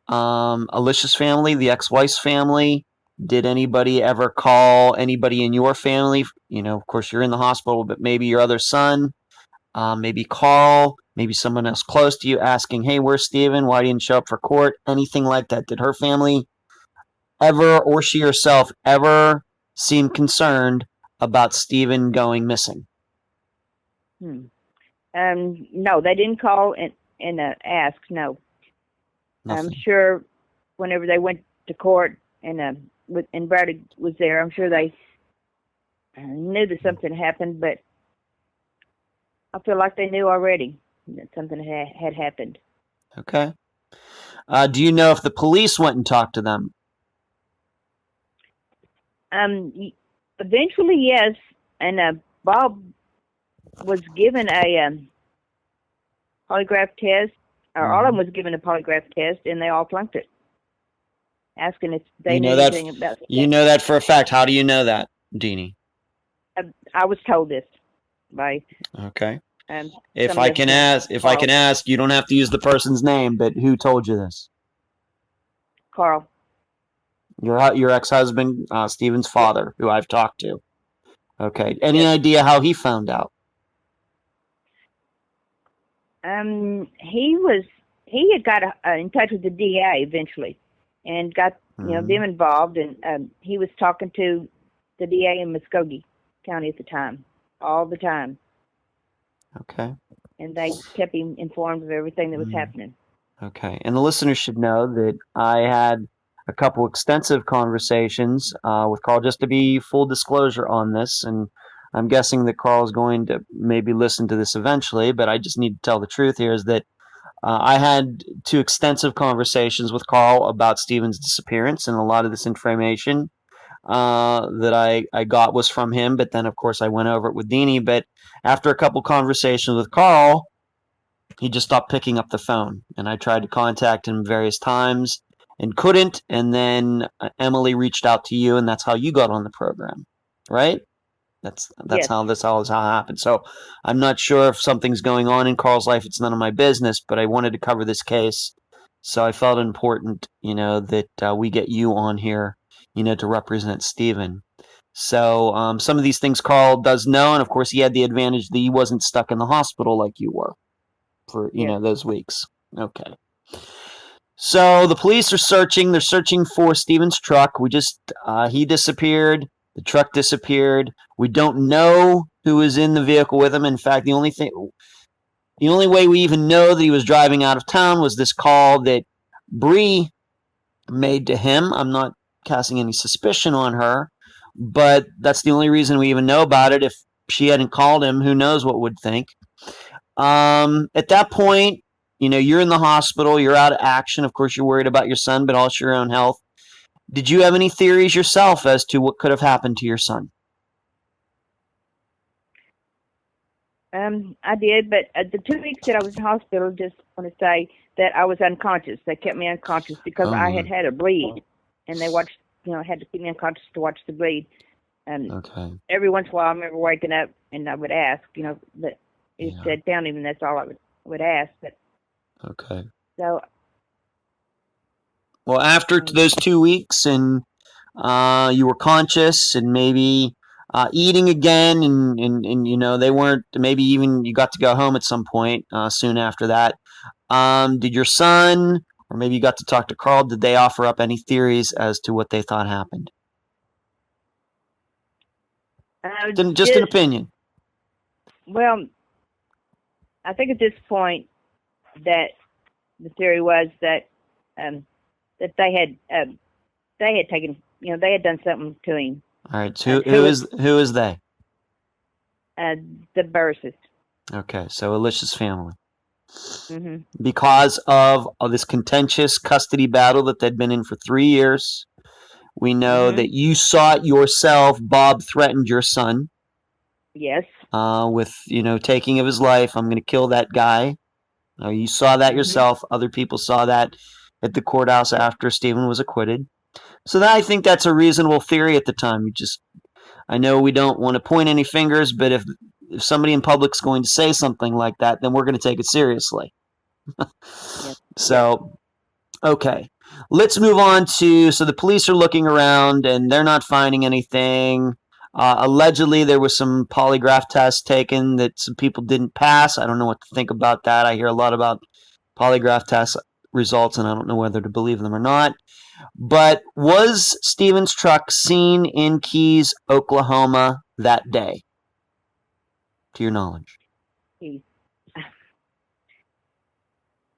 Alicia's family, the ex-wife's family? Did anybody ever call anybody in your family? Of course, you're in the hospital, but maybe your other son, maybe Carl, maybe someone else close to you asking, hey, where's Stephen? Why didn't you show up for court? Anything like that. Did her family ever, or she herself, ever seem concerned about Stephen going missing? No, they didn't call and ask, no. Nothing. I'm sure whenever they went to court and Bradley was there, I'm sure they knew that something happened, but I feel like they knew already that something had happened. Okay. Do you know if the police went and talked to them? Eventually, yes, and Bob was given a polygraph test, or all of them was given a polygraph test, and they all flunked it, asking if they knew anything about it. You know that for a fact. How do you know that, Deanie? I was told this by. Okay. If I can ask, you don't have to use the person's name, but who told you this? Carl. Your ex-husband, Stephen's father, who I've talked to. Okay. Any idea how he found out? He had got in touch with the DA eventually, and got them involved, and he was talking to the DA in Muskogee County at the time, all the time. Okay. And they kept him informed of everything that was happening. Okay. And the listeners should know that I had a couple extensive conversations with Carl, just to be full disclosure on this. And I'm guessing that Carl is going to maybe listen to this eventually, but I just need to tell the truth here is that I had 2 extensive conversations with Carl about Stephen's disappearance, and a lot of this information that I got was from him, but then of course I went over it with Deanie. But after a couple conversations with Carl, he just stopped picking up the phone, and I tried to contact him various times and couldn't, and then Emily reached out to you, and that's how you got on the program, right? That's how this all happened. So I'm not sure if something's going on in Carl's life. It's none of my business, but I wanted to cover this case So I felt it important, that we get you on here, to represent Stephen. So some of these things Carl does know, and of course he had the advantage that he wasn't stuck in the hospital like you were for, Yes. those weeks. Okay. So the police are searching. They're searching for Stephen's truck. He disappeared. The truck disappeared. We don't know who was in the vehicle with him. In fact, the only way we even know that he was driving out of town was this call that Bree made to him. I'm not casting any suspicion on her, but that's the only reason we even know about it. If she hadn't called him, who knows what would think. At that point, you're in the hospital, you're out of action. Of course, you're worried about your son, but also your own health. Did you have any theories yourself as to what could have happened to your son? I did, but the 2 weeks that I was in hospital, just want to say that I was unconscious. They kept me unconscious because I had a bleed, and they had to keep me unconscious to watch the bleed. And every once in a while, I remember waking up, and I would ask, that it said down, even that's all I would ask. But so. Well, after those 2 weeks, and you were conscious, and maybe eating again, and they weren't. Maybe even you got to go home at some point soon after that. Did your son, or maybe you got to talk to Carl? Did they offer up any theories as to what they thought happened? Just an opinion. Well, I think at this point that the theory was that that they had taken, they had done something to him. All right. So who is they? The Burses. Okay, so Alicia's family. Mm-hmm. Because of this contentious custody battle that they'd been in for 3 years, we know that you saw it yourself. Bob threatened your son. Yes. With taking of his life. I'm going to kill that guy. You saw that yourself. Other people saw that at the courthouse after Stephen was acquitted. So I think that's a reasonable theory at the time. I know we don't want to point any fingers, but if somebody in public's going to say something like that, then we're going to take it seriously. So, okay. Let's move on so the police are looking around and they're not finding anything. Allegedly, there was some polygraph tests taken that some people didn't pass. I don't know what to think about that. I hear a lot about polygraph test results, and I don't know whether to believe them or not. But was Stephen's truck seen in Keys, Oklahoma that day, to your knowledge?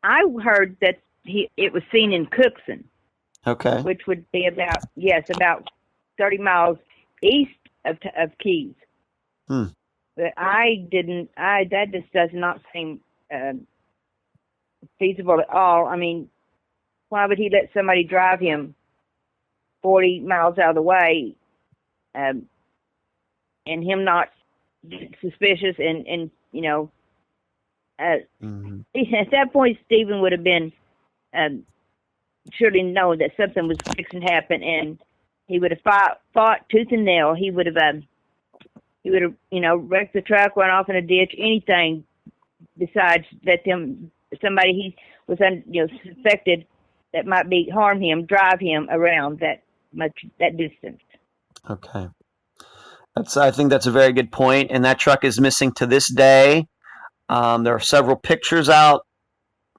I heard that it was seen in Cookson. Okay. Which would be about 30 miles east of Keys. But that just does not seem feasible at all. I mean, why would he let somebody drive him 40 miles out of the way, and him not get suspicious and at that point Stephen would have been surely know that something was fixing to happen, and he would have fought tooth and nail. He would have wrecked the truck, run off in a ditch, anything besides let somebody he was suspected that might harm him, drive him around that distance. Okay. I think that's a very good point, and that truck is missing to this day. There are several pictures out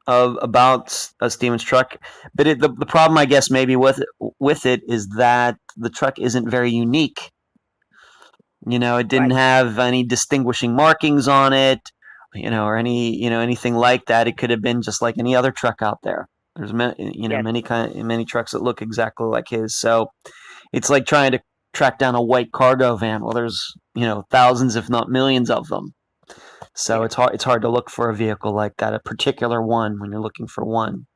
about Stephen's truck, but the problem, I guess, maybe with it is that the truck isn't very unique. It didn't have any distinguishing markings on it, or anything like that. It could have been just like any other truck out there. There's many trucks that look exactly like his. So it's like trying to track down a white cargo van. Well, there's thousands, if not millions, of them. So it's hard to look for a vehicle like that, a particular one, when you're looking for one.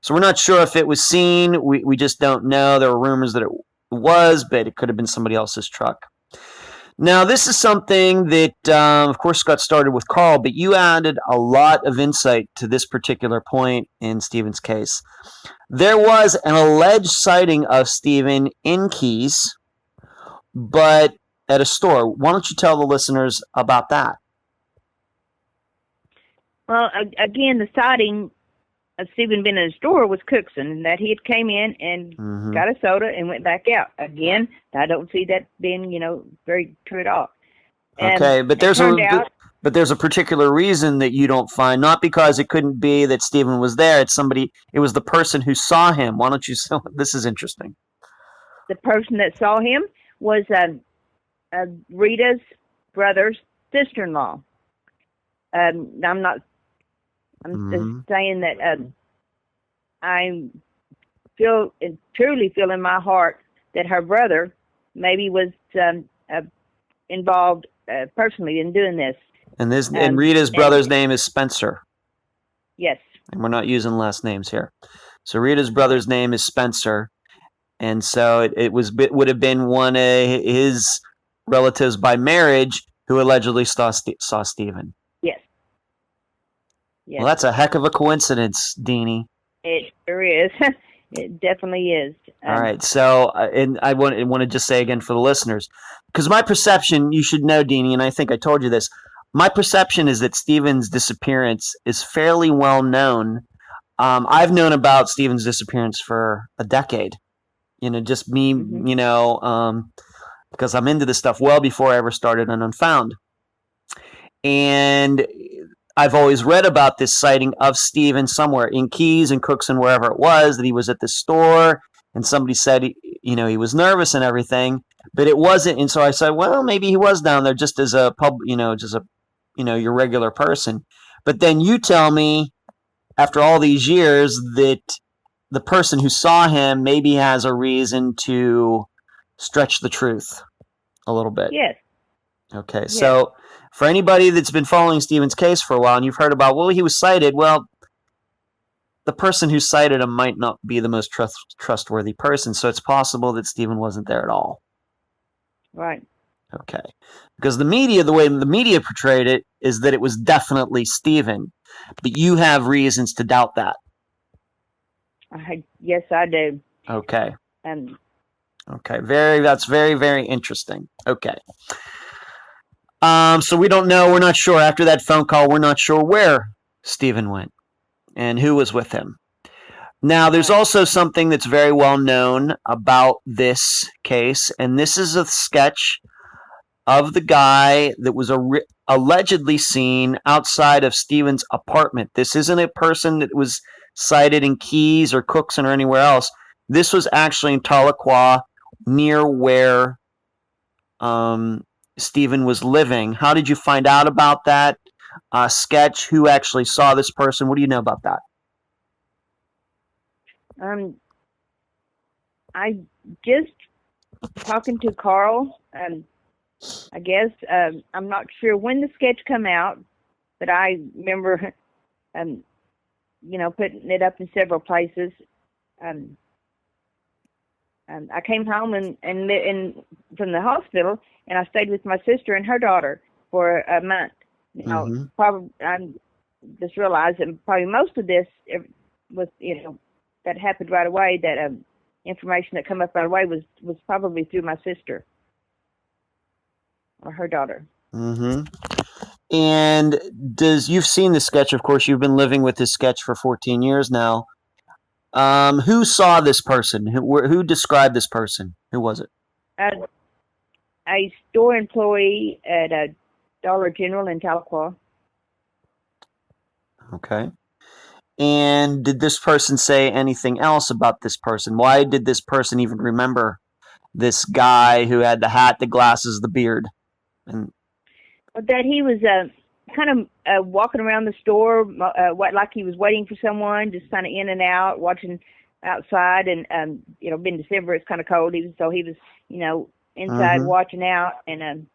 So we're not sure if it was seen. We just don't know. There were rumors that it was, but it could have been somebody else's truck. Now, this is something that, of course, got started with Carl, but you added a lot of insight to this particular point in Stephen's case. There was an alleged sighting of Stephen in Keys, but at a store. Why don't you tell the listeners about that? Well, again, the sighting Stephen been in the store was Cookson, and that he had came in and got a soda and went back out. Again, I don't see that being, very true at all. Okay, And but there's a particular reason that you don't find, not because it couldn't be that Stephen was there. It was the person who saw him. Why don't you? This is interesting. The person that saw him was Rita's brother's sister-in-law. I'm just saying that I feel and truly feel in my heart that her brother maybe was involved personally in doing this. And Rita's brother's name is Spencer. Yes. And we're not using last names here. So Rita's brother's name is Spencer, and so it would have been one of his relatives by marriage who allegedly saw Stephen. Yes. Yes. Well, that's a heck of a coincidence, Deanie. It sure is. It definitely is. All right. So, and I want to just say again for the listeners, because my perception, you should know, Deanie, and I think I told you this, my perception is that Stephen's disappearance is fairly well known. I've known about Stephen's disappearance for a decade. Just me, because I'm into this stuff well before I ever started on Unfound. And I've always read about this sighting of Stephen somewhere in Keys and Cookson, wherever it was, that he was at the store, and somebody said, he was nervous and everything, but it wasn't. And so I said, well, maybe he was down there just as a your regular person. But then you tell me after all these years that the person who saw him maybe has a reason to stretch the truth a little bit. Yes. Okay. Yes. So for anybody that's been following Stephen's case for a while and you've heard about, well, he was cited. Well, the person who cited him might not be the most trustworthy person. So it's possible that Stephen wasn't there at all. Right. Okay. Because the way the media portrayed it is that it was definitely Stephen, but you have reasons to doubt that. Yes, I do. Okay. Okay. That's very, very interesting. Okay. So we don't know. We're not sure. After that phone call, we're not sure where Stephen went and who was with him. Now, there's also something that's very well known about this case, and this is a sketch of the guy that was allegedly seen outside of Stephen's apartment. This isn't a person that was sighted in Keys or Cookson or anywhere else. This was actually in Tahlequah, near where Stephen was living. How did you find out about that sketch? Who actually saw this person? What do you know about that? I just talking to Carl. I guess I'm not sure when the sketch come out, but I remember, putting it up in several places. I came home and from the hospital, and I stayed with my sister and her daughter for a month. Probably I just realized that probably most of this was, that happened right away. That information that come up right away was probably through my sister or her daughter. And you've seen the sketch, of course. You've been living with this sketch for 14 years now. Who saw this person? Who described this person? Who was it? A store employee at a Dollar General in Tahlequah. Okay. And did this person say anything else about this person? Why did this person even remember this guy who had the hat, the glasses, the beard? And that he was kind of walking around the store like he was waiting for someone, just kind of in and out, watching outside. And, being December, it's kind of cold. He was, inside watching out, and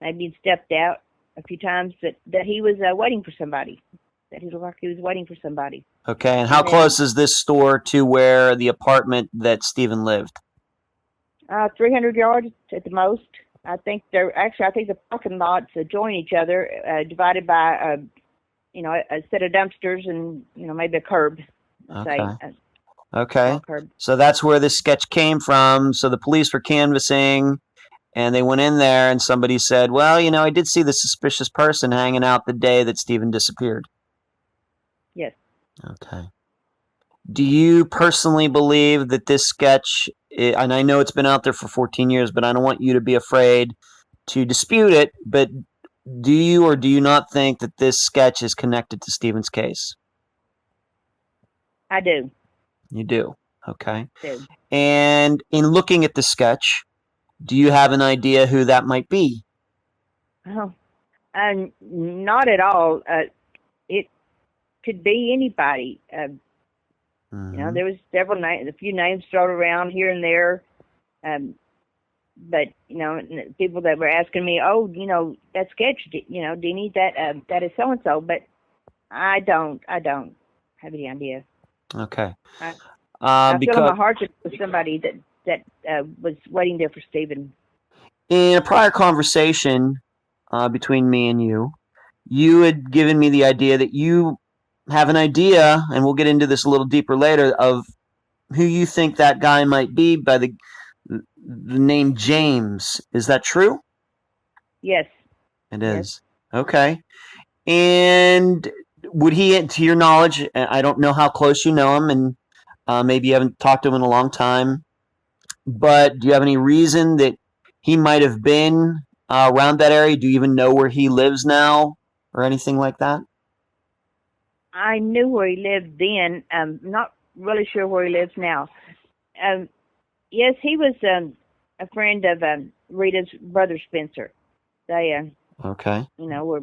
maybe he'd stepped out a few times, that he was waiting for somebody, that he looked like he was waiting for somebody. Okay, and how close is this store to where the apartment that Stephen lived? 300 yards at the most. I think the parking lots join each other, divided by, a set of dumpsters and, maybe a curb. Okay. So that's where this sketch came from. So the police were canvassing, and they went in there, and somebody said, well, I did see the suspicious person hanging out the day that Stephen disappeared. Yes. Okay. Do you personally believe that this sketch, and I know it's been out there for 14 years, but I don't want you to be afraid to dispute it, but do you or do you not think that this sketch is connected to Stephen's case? I do. You do. Okay. Do. And in looking at the sketch, do you have an idea who that might be? Oh, not at all. It could be anybody. There was several names, a few names thrown around here and there. But people that were asking me, "Oh, that sketch, do you need that? That is so and so." But I don't have any idea. Okay. I feel in my heart that it was somebody that was waiting there for Stephen. In a prior conversation between me and you had given me the idea that you have an idea, and we'll get into this a little deeper later, of who you think that guy might be by the name James. Is that true? Yes. It is. Yes. Okay. And would he, to your knowledge, I don't know how close you know him, and maybe you haven't talked to him in a long time, but do you have any reason that he might have been around that area? Do you even know where he lives now or anything like that? I knew where he lived then. I'm not really sure where he lives now. Yes, he was a friend of Rita's brother Spencer. They, okay, were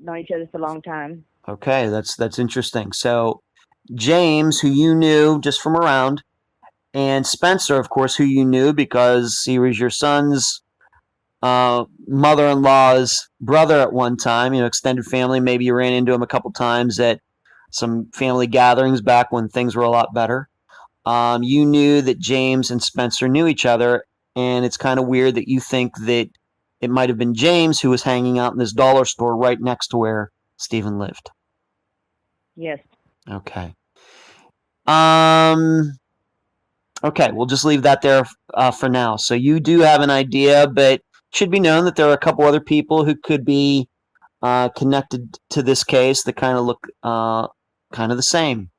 known each other for a long time. Okay, that's interesting. So James, who you knew just from around, and Spencer, of course, who you knew because he was your son's mother-in-law's brother at one time, extended family. Maybe you ran into him a couple times at some family gatherings back when things were a lot better. You knew that James and Spencer knew each other, and it's kind of weird that you think that it might have been James who was hanging out in this dollar store right next to where Stephen lived. Yes. Okay. Okay, we'll just leave that there for now. So you do have an idea, but it should be known that there are a couple other people who could be connected to this case that kind of look kind of the same.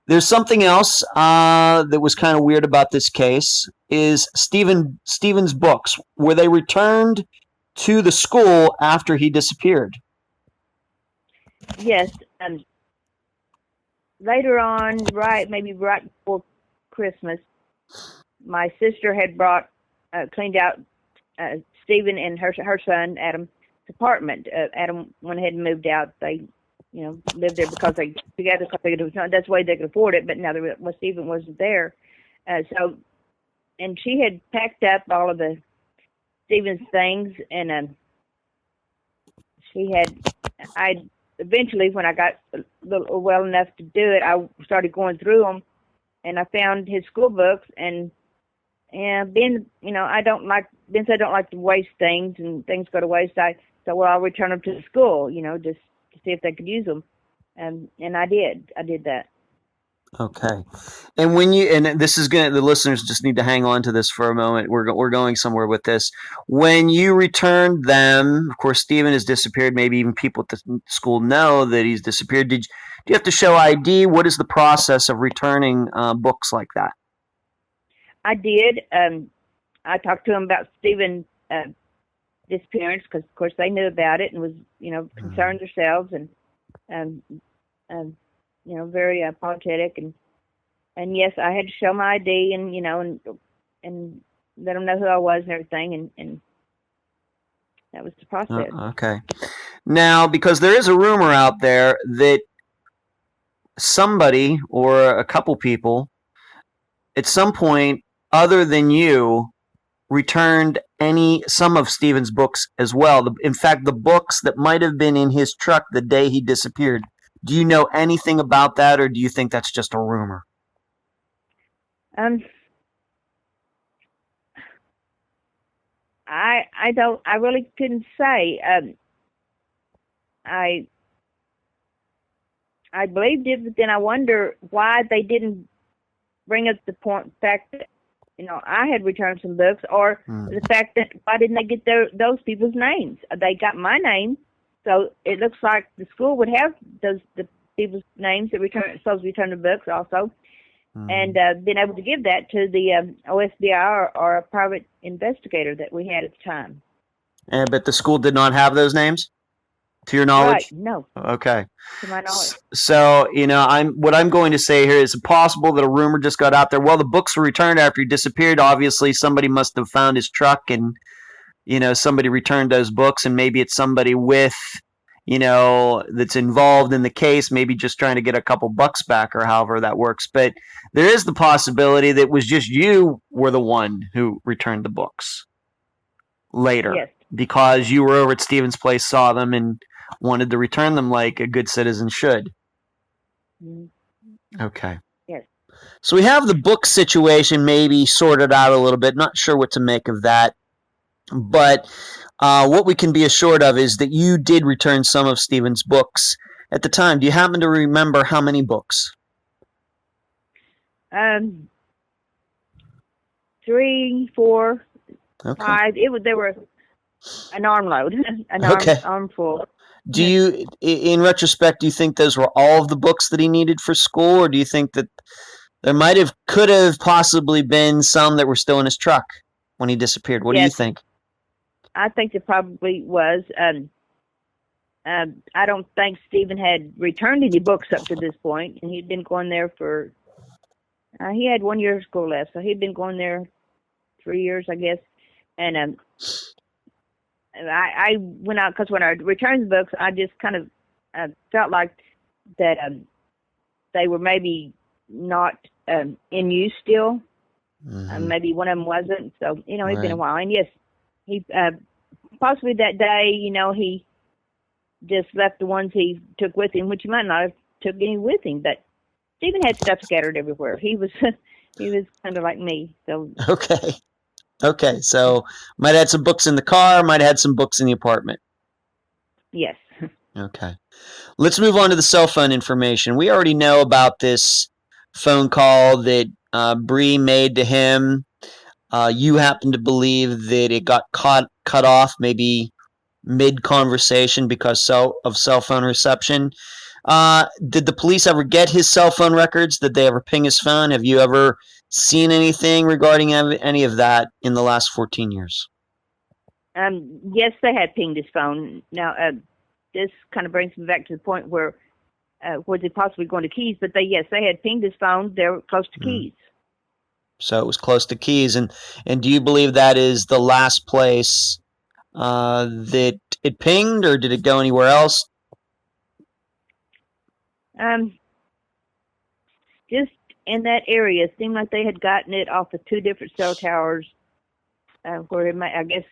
There's something else that was kind of weird about this case is Stephen's books. Were they returned to the school after he disappeared? Yes. Later on, maybe right before Christmas, my sister had cleaned out Stephen and her son Adam's apartment. Adam went ahead and moved out. They lived there because they together. That's the way they could afford it. But now Stephen wasn't there, and she had packed up all of Stephen's things, and I eventually, when I got a little well enough to do it, I started going through them, and I found his school books. And Ben, I don't like to waste things, and things go to waste. I'll return them to the school, just to see if they could use them. And I did that. Okay. And and this is the listeners just need to hang on to this for a moment. We're going somewhere with this. When you returned them, of course, Stephen has disappeared. Maybe even people at the school know that he's disappeared. Do you have to show ID? What is the process of returning books like that? I did. I talked to him about Stephen's disappearance because, of course, they knew about it and was, concerned themselves and very apologetic. And yes, I had to show my ID and let them know who I was and everything. And that was the process. Okay. Now, because there is a rumor out there that somebody or a couple people at some point other than you returned some of Stephen's books as well. In fact, the books that might have been in his truck the day he disappeared. Do you know anything about that, or do you think that's just a rumor? I don't. I really couldn't say. I believed it, but then I wonder why they didn't bring up the fact that I had returned some books, or the fact that why didn't they get those people's names? They got my name, so it looks like the school would have the people's names that supposed to return the books also, Mhm. and been able to give that to the OSBI or a private investigator that we had at the time. But the school did not have those names, to your knowledge? Right, no, Okay. to my knowledge. So, what I'm going to say here is it possible that a rumor just got out there? Well, the books were returned after he disappeared. Obviously, somebody must have found his truck and, somebody returned those books, and maybe it's somebody with, that's involved in the case, maybe just trying to get a couple bucks back or however that works. But there is the possibility that it was just you were the one who returned the books later. Yes. Because you were over at Stephen's place, saw them, and wanted to return them like a good citizen should. Mm-hmm. Okay. Yes. So we have the book situation maybe sorted out a little bit. Not sure what to make of that. But what we can be assured of is that you did return some of Stephen's books at the time. Do you happen to remember how many books? 3, 4, Okay. 5. There were an armload, armful. Do you, in retrospect, do you think those were all of the books that he needed for school, or do you think that there could have possibly been some that were still in his truck when he disappeared? What do you think? I think there probably was. I don't think Stephen had returned any books up to this point, and he'd been going there for. He had 1 year of school left, so he'd been going there 3 years, I guess. And I went out because when I returned the books, I just kind of felt like that they were maybe not in use still. Mm-hmm. Maybe one of them wasn't. So it'd Right. been a while. And yes, he possibly that day, he just left the ones he took with him, which he might not have took any with him. But Stephen had stuff scattered everywhere. He was kind of like me. So Okay, so might have had some books in the car, might have had some books in the apartment. yes. Okay. Let's move on to the cell phone information. We already know about this phone call that Bree made to him. You happen to believe that it got cut off maybe mid-conversation because of cell phone reception. Did the police ever get his cell phone records? Did they ever ping his phone? Have you ever seen anything regarding any of that in the last 14 years? Yes, they had pinged his phone. Now, this kind of brings me back to the point where was it possibly going to Keys? But they had pinged his phone. They were close to Keys. So it was close to Keys. And do you believe that is the last place that it pinged, or did it go anywhere else? Just in that area. It seemed like they had gotten it off of 2 different cell towers, where it might, I guess,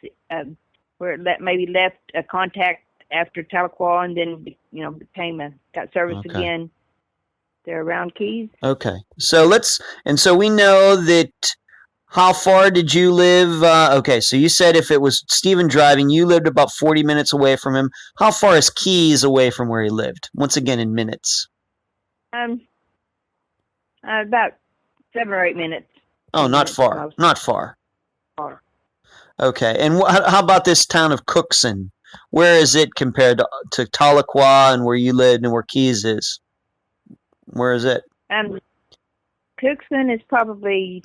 where it maybe left a contact after Tahlequah, and then got service again. They're around Keys. Okay, so we know that. How far did you live? Okay, so you said if it was Stephen driving, you lived about 40 minutes away from him. How far is Keys away from where he lived? Once again, in minutes. About 7 or 8 minutes. Oh, not far. Not far. Okay, and how about this town of Cookson? Where is it compared to Tahlequah and where you lived and where Keys is? Where is it? Cookson is probably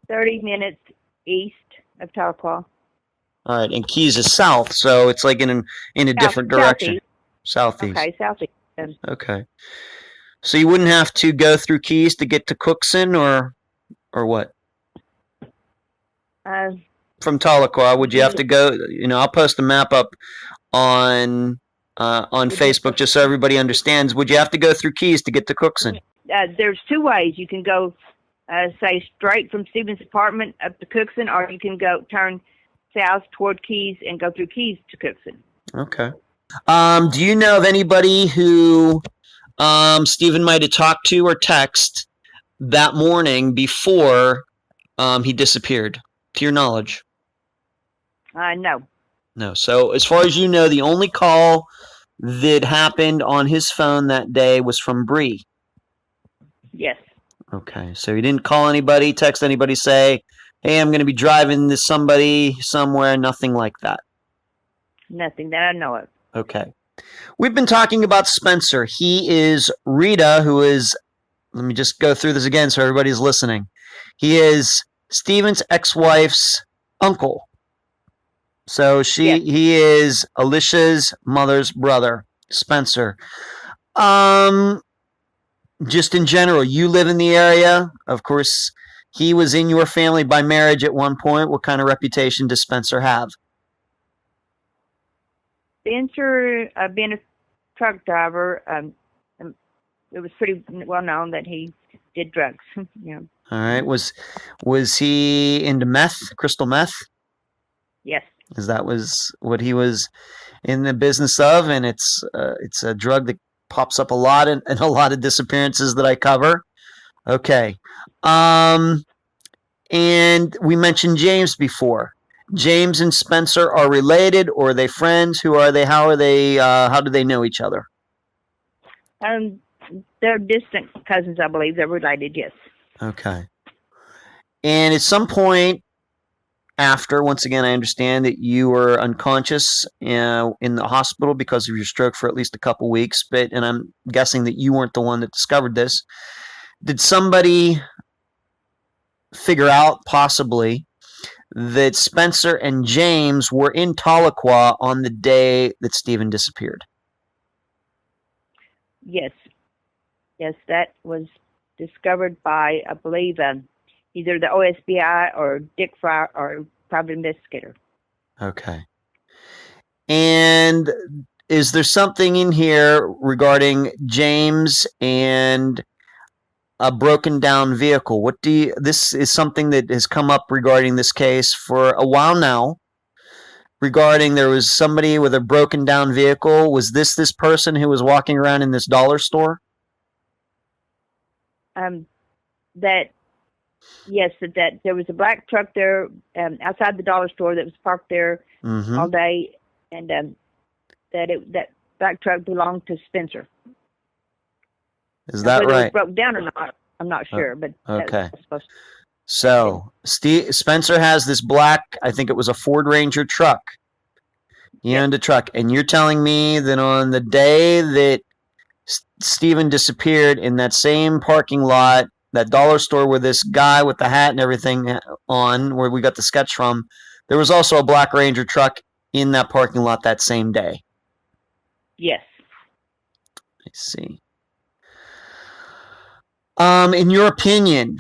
30 minutes east of Tahlequah. All right, and Keys is south, so it's like in a different direction. Southeast. Okay, southeast. Okay. So you wouldn't have to go through Keys to get to Cookson, or what? From Tahlequah, would you have to go? I'll post a map up on Facebook just so everybody understands. Would you have to go through Keys to get to Cookson? There's 2 ways. You can go, say, straight from Stephen's apartment up to Cookson, or you can turn south toward Keys and go through Keys to Cookson. Okay. Do you know of anybody who Stephen might have talked to or text that morning before he disappeared, to your knowledge? No. No. So as far as you know, the only call that happened on his phone that day was from Bree. Yes. Okay. So he didn't call anybody, text anybody, say, hey, I'm going to be driving to somebody somewhere, nothing like that. Nothing that I know of. Okay. We've been talking about Spencer. He is Rita, who is, let me just go through this again so everybody's listening. He is Stephen's ex-wife's uncle. So he is Alicia's mother's brother, Spencer. Just in general, you live in the area. Of course, he was in your family by marriage at one point. What kind of reputation does Spencer have? Spencer, being a truck driver, it was pretty well known that he did drugs. Yeah. All right. Was he into meth, crystal meth? Yes. Because that was what he was in the business of, and it's a drug that pops up a lot in a lot of disappearances that I cover. Okay. And we mentioned James before. James and Spencer are related, or are they friends? Who are they? How are they? How do they know each other? They're distant cousins, I believe. They're related, yes. Okay. And at some point after, once again, I understand that you were unconscious in the hospital because of your stroke for at least a couple weeks, and I'm guessing that you weren't the one that discovered this. Did somebody figure out, possibly, that Spencer and James were in Tahlequah on the day that Stephen disappeared? Yes. Yes, that was discovered by, I believe, either the OSBI or Dick Fry or private investigator. Okay. And is there something in here regarding James and a broken down vehicle? This is something that has come up regarding this case for a while now. Regarding there was somebody with a broken down vehicle. Was this person who was walking around in this dollar store? That there was a black truck there outside the dollar store that was parked there all day, and that black truck belonged to Spencer. Is that whether right? It was broke down or not, I'm not sure, but okay. Supposed to. So Spencer has this black, I think it was a Ford Ranger truck. He owned a truck, and you're telling me that on the day that Stephen disappeared, in that same parking lot, that dollar store where this guy with the hat and everything on, where we got the sketch from, there was also a black Ranger truck in that parking lot that same day? Yes. I see. In your opinion,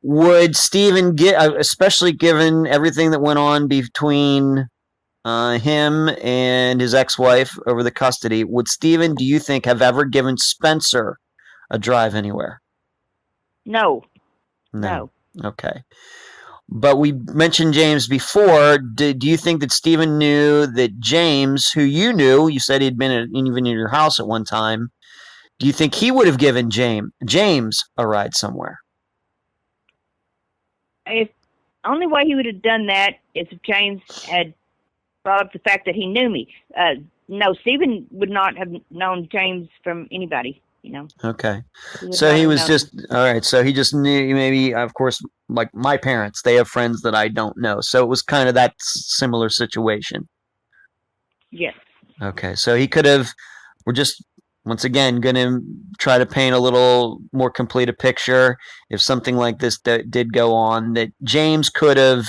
would Stephen get, especially given everything that went on between him and his ex-wife over the custody, would Stephen, do you think, have ever given Spencer a drive anywhere? No. Okay. But we mentioned James before. Do you think that Stephen knew that James, who you knew, you said he'd been even in your house at one time, do you think he would have given James a ride somewhere? If only way he would have done that is if James had brought up the fact that he knew me. No, Stephen would not have known James from anybody, Okay. So he was just, all right, so he just knew, maybe, of course, like my parents, they have friends that I don't know. So it was kind of that similar situation. Yes. Okay, so he could have, we're just, once again, going to try to paint a little more complete a picture. If something like this did go on, that James could have,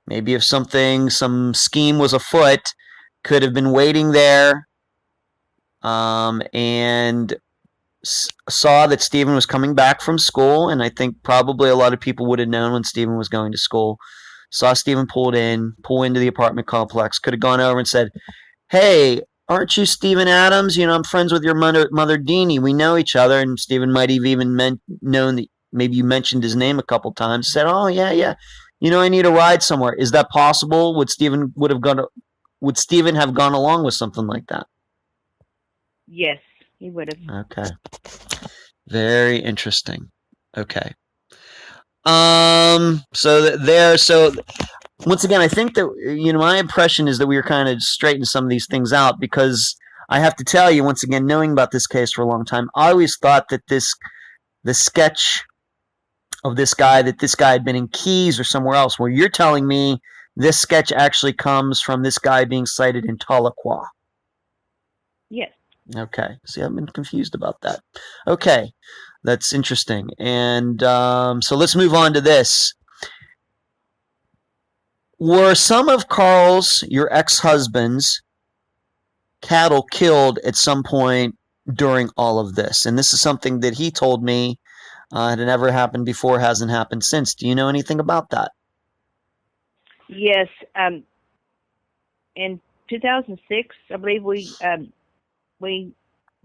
maybe if some scheme was afoot, could have been waiting there and saw that Stephen was coming back from school, and I think probably a lot of people would have known when Stephen was going to school. Saw Stephen pull into the apartment complex, could have gone over and said, "Hey, aren't you Stephen Adams? I'm friends with your mother Deanie. We know each other." And Stephen might have even known that maybe you mentioned his name a couple times. Said, "Oh, yeah. I need a ride somewhere." Is that possible? Would Stephen have gone along with something like that? Yes, he would have. Okay. Very interesting. Okay. So once again, I think that, my impression is that we were kind of straightening some of these things out, because I have to tell you, once again, knowing about this case for a long time, I always thought that the sketch of this guy had been in Keys or somewhere else, where you're telling me this sketch actually comes from this guy being sighted in Tahlequah. Yes. Okay. See, I've been confused about that. Okay. That's interesting. And so let's move on to this. Were some of Carl's, your ex-husband's, cattle killed at some point during all of this? And this is something that he told me had never happened before, hasn't happened since. Do you know anything about that? Yes. In 2006, I believe we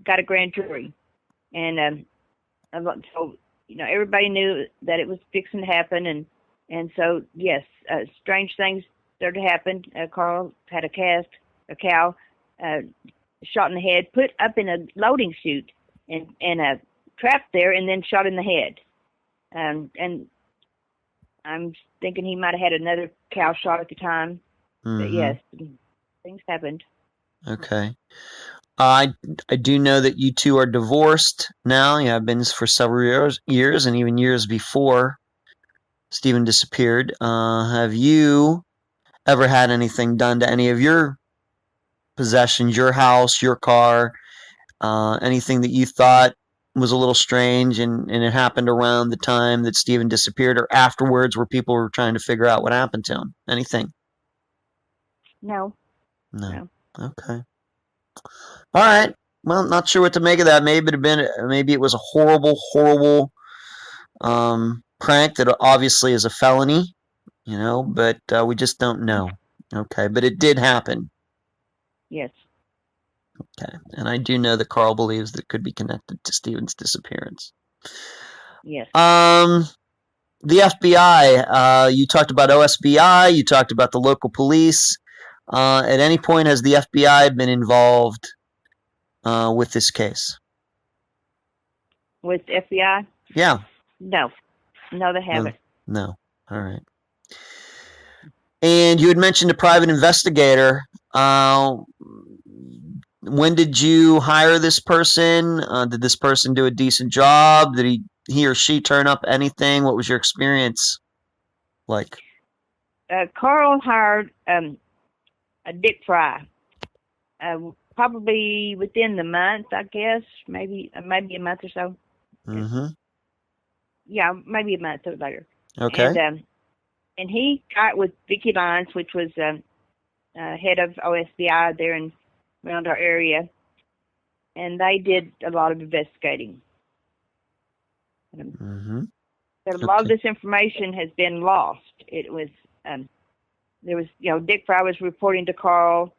got a grand jury, and so everybody knew that it was fixing to happen, and so yes, strange things started to happen. Carl had a cow shot in the head, put up in a loading chute, and trapped there, and then shot in the head. And I'm thinking he might have had another cow shot at the time. But yes, things happened. Okay. I do know that you two are divorced now. You have been for several years, and even years before Stephen disappeared. Have you ever had anything done to any of your possessions, your house, your car, anything that you thought was a little strange, and it happened around the time that Stephen disappeared or afterwards where people were trying to figure out what happened to him? Anything? No. Okay. All right. Well, not sure what to make of that. Maybe it was a horrible prank that obviously is a felony, but we just don't know. Okay, but it did happen. Yes. Okay, and I do know that Carl believes that it could be connected to Stephen's disappearance. Yes. The FBI. You talked about OSBI. You talked about the local police. At any point, has the FBI been involved with this case? With FBI? Yeah. No, they haven't. No. All right. And you had mentioned a private investigator. When did you hire this person? Did this person do a decent job? Did he or she turn up anything? What was your experience like? Carl hired a Dick Fry. Probably within the month, I guess. Maybe a month or so. Mm-hmm. Yeah, maybe a month or later. Okay. And he got with Vicki Lyons, which was head of OSBI there around our area, and they did a lot of investigating. But a lot of this information has been lost. It was there was Dick Fry was reporting to Carl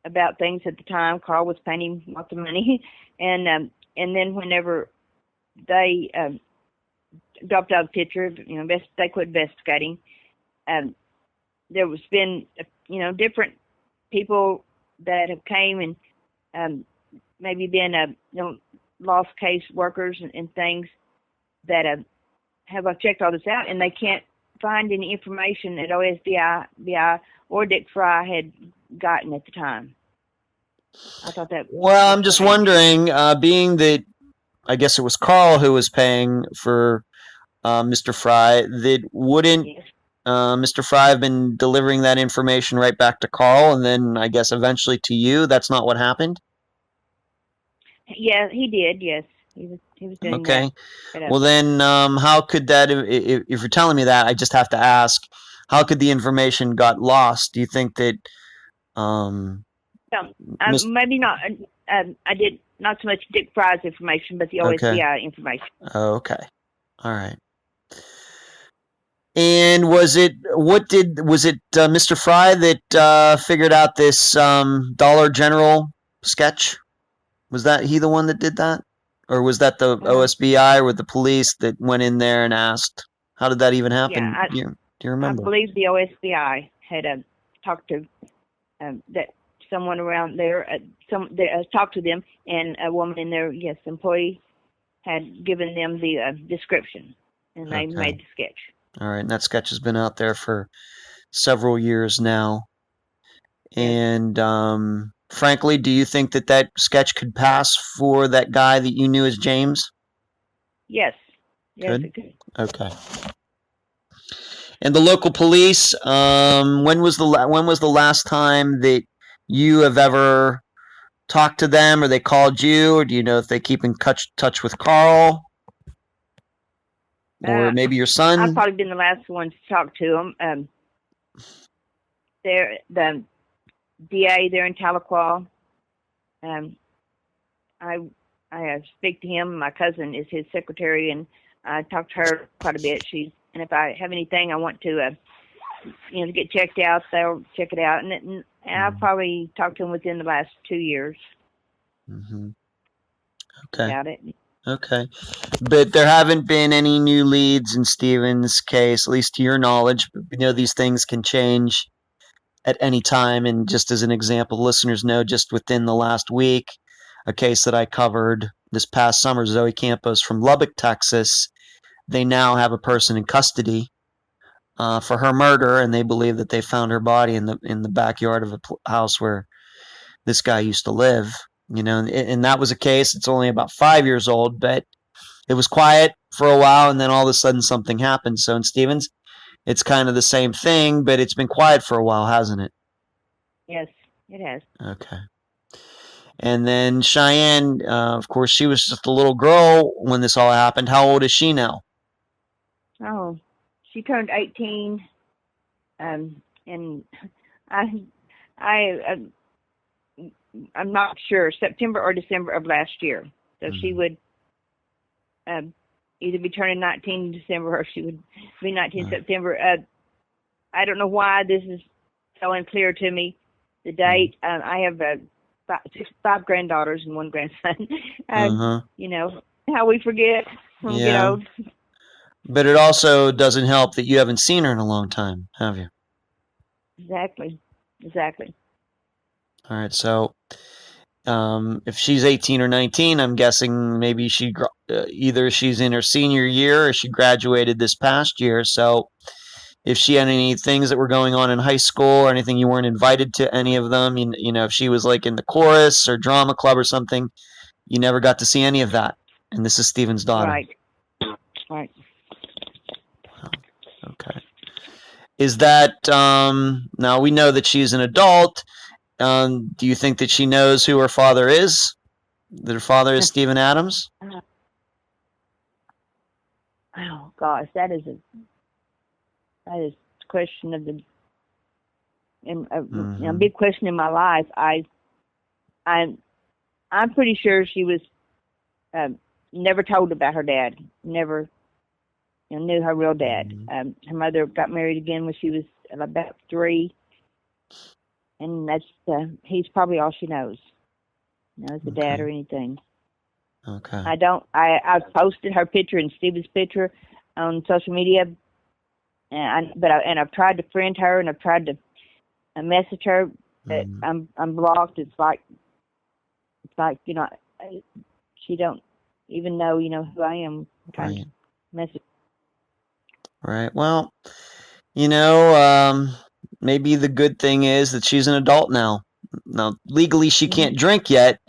about things at the time. Carl was paying him lots of money, and then whenever they dropped out of the picture, they quit investigating. There was been different people that have came and maybe been lost case workers and things that have checked all this out, and they can't find any information that OSBI or Dick Fry had gotten at the time. I thought that. Well, I'm just wondering, being that I guess it was Carl who was paying for Mr. Fry, that wouldn't Mr. Fry have been delivering that information right back to Carl, and then I guess eventually to you? That's not what happened? Yeah, he did. Yes, he was doing that. Okay. Well, then how could that? If you're telling me that, I just have to ask: how could the information got lost? Do you think that? Maybe not. I did not so much Dick Fry's information, but the OSBI information. Oh, okay. All right. And was it Mr. Fry that figured out this Dollar General sketch? Was that he the one that did that? Or was that the OSBI or the police that went in there and asked? How did that even happen? Yeah, do you remember? I believe the OSBI had talked to that someone around there, talked to them, and a woman in their employee had given them the description, and they made the sketch. All right, and that sketch has been out there for several years now. And frankly, do you think that sketch could pass for that guy that you knew as James? Yes. Yes, it could. Okay. And the local police, when was the last time that you have ever talked to them, or they called you, or do you know if they keep in touch with Carl, or maybe your son? I've probably been the last one to talk to them. They're the DA there in Tahlequah. I speak to him. My cousin is his secretary, and I talk to her quite a bit. And if I have anything I want to, get checked out, they'll check it out. And I've probably talked to him within the last 2 years. Mm-hmm. Okay. About it. Okay. But there haven't been any new leads in Stephen's case, at least to your knowledge. These things can change at any time. And just as an example, listeners know, just within the last week, a case that I covered this past summer, Zoe Campos from Lubbock, Texas, they now have a person in custody for her murder, and they believe that they found her body in the backyard of a house where this guy used to live. And that was a case. It's only about 5 years old, but it was quiet for a while, and then all of a sudden something happened. So in Stevens, it's kind of the same thing, but it's been quiet for a while, hasn't it? Yes, it has. Okay. And then Cheyenne, of course, she was just a little girl when this all happened. How old is she now? Oh, she turned 18, and I'm not sure, September or December of last year. So she would either be turning 19 in December, or she would be 19 in September. I don't know why this is so unclear to me, the date. I have 5 granddaughters and 1 grandson. How we forget when we get old. But it also doesn't help that you haven't seen her in a long time, have you? Exactly. All right, so if she's 18 or 19, I'm guessing maybe either she's in her senior year or she graduated this past year. So if she had any things that were going on in high school or anything, you weren't invited to any of them, if she was like in the chorus or drama club or something, you never got to see any of that. And this is Stephen's daughter. Right. Okay. Is that, now we know that she's an adult. Do you think that she knows who her father is? That her father is Stephan Adams? Oh gosh, that is a question of a big question in my life. I'm pretty sure she was never told about her dad. Never knew her real dad. Her mother got married again when she was about 3. And that's he's probably all she knows. Knows the dad or anything. Okay. I've posted her picture and Stephen's picture on social media, and I've tried to friend her and I've tried to message her, but I'm blocked. It's like she don't even know who I am. I'm trying to message. Right. Well, maybe the good thing is that she's an adult now. Now, legally, she can't drink yet,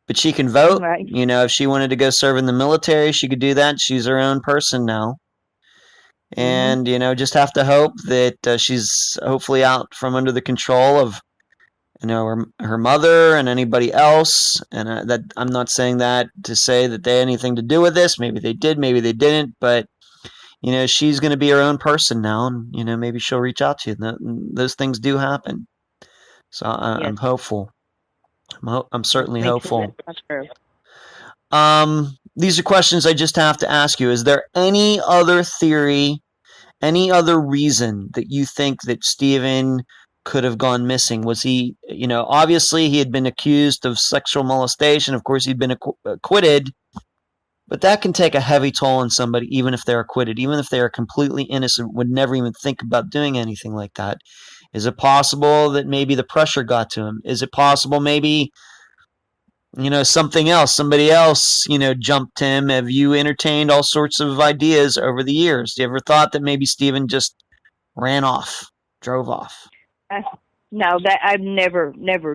but she can vote. Right. If she wanted to go serve in the military, she could do that. She's her own person now. And, just have to hope that she's hopefully out from under the control of, her mother and anybody else. And that I'm not saying that to say that they had anything to do with this. Maybe they did, maybe they didn't. But she's going to be her own person now, and maybe she'll reach out to you. Those things do happen. So I'm hopeful. I'm certainly hopeful. That's true. These are questions I just have to ask you. Is there any other theory, any other reason that you think that Stephen could have gone missing? Was he, obviously he had been accused of sexual molestation. Of course, he'd been acquitted. But that can take a heavy toll on somebody, even if they're acquitted, even if they are completely innocent, would never even think about doing anything like that. Is it possible that maybe the pressure got to him? Is it possible maybe, something else, somebody else, jumped him? Have you entertained all sorts of ideas over the years? You ever thought that maybe Stephen just ran off, drove off? No, that I've never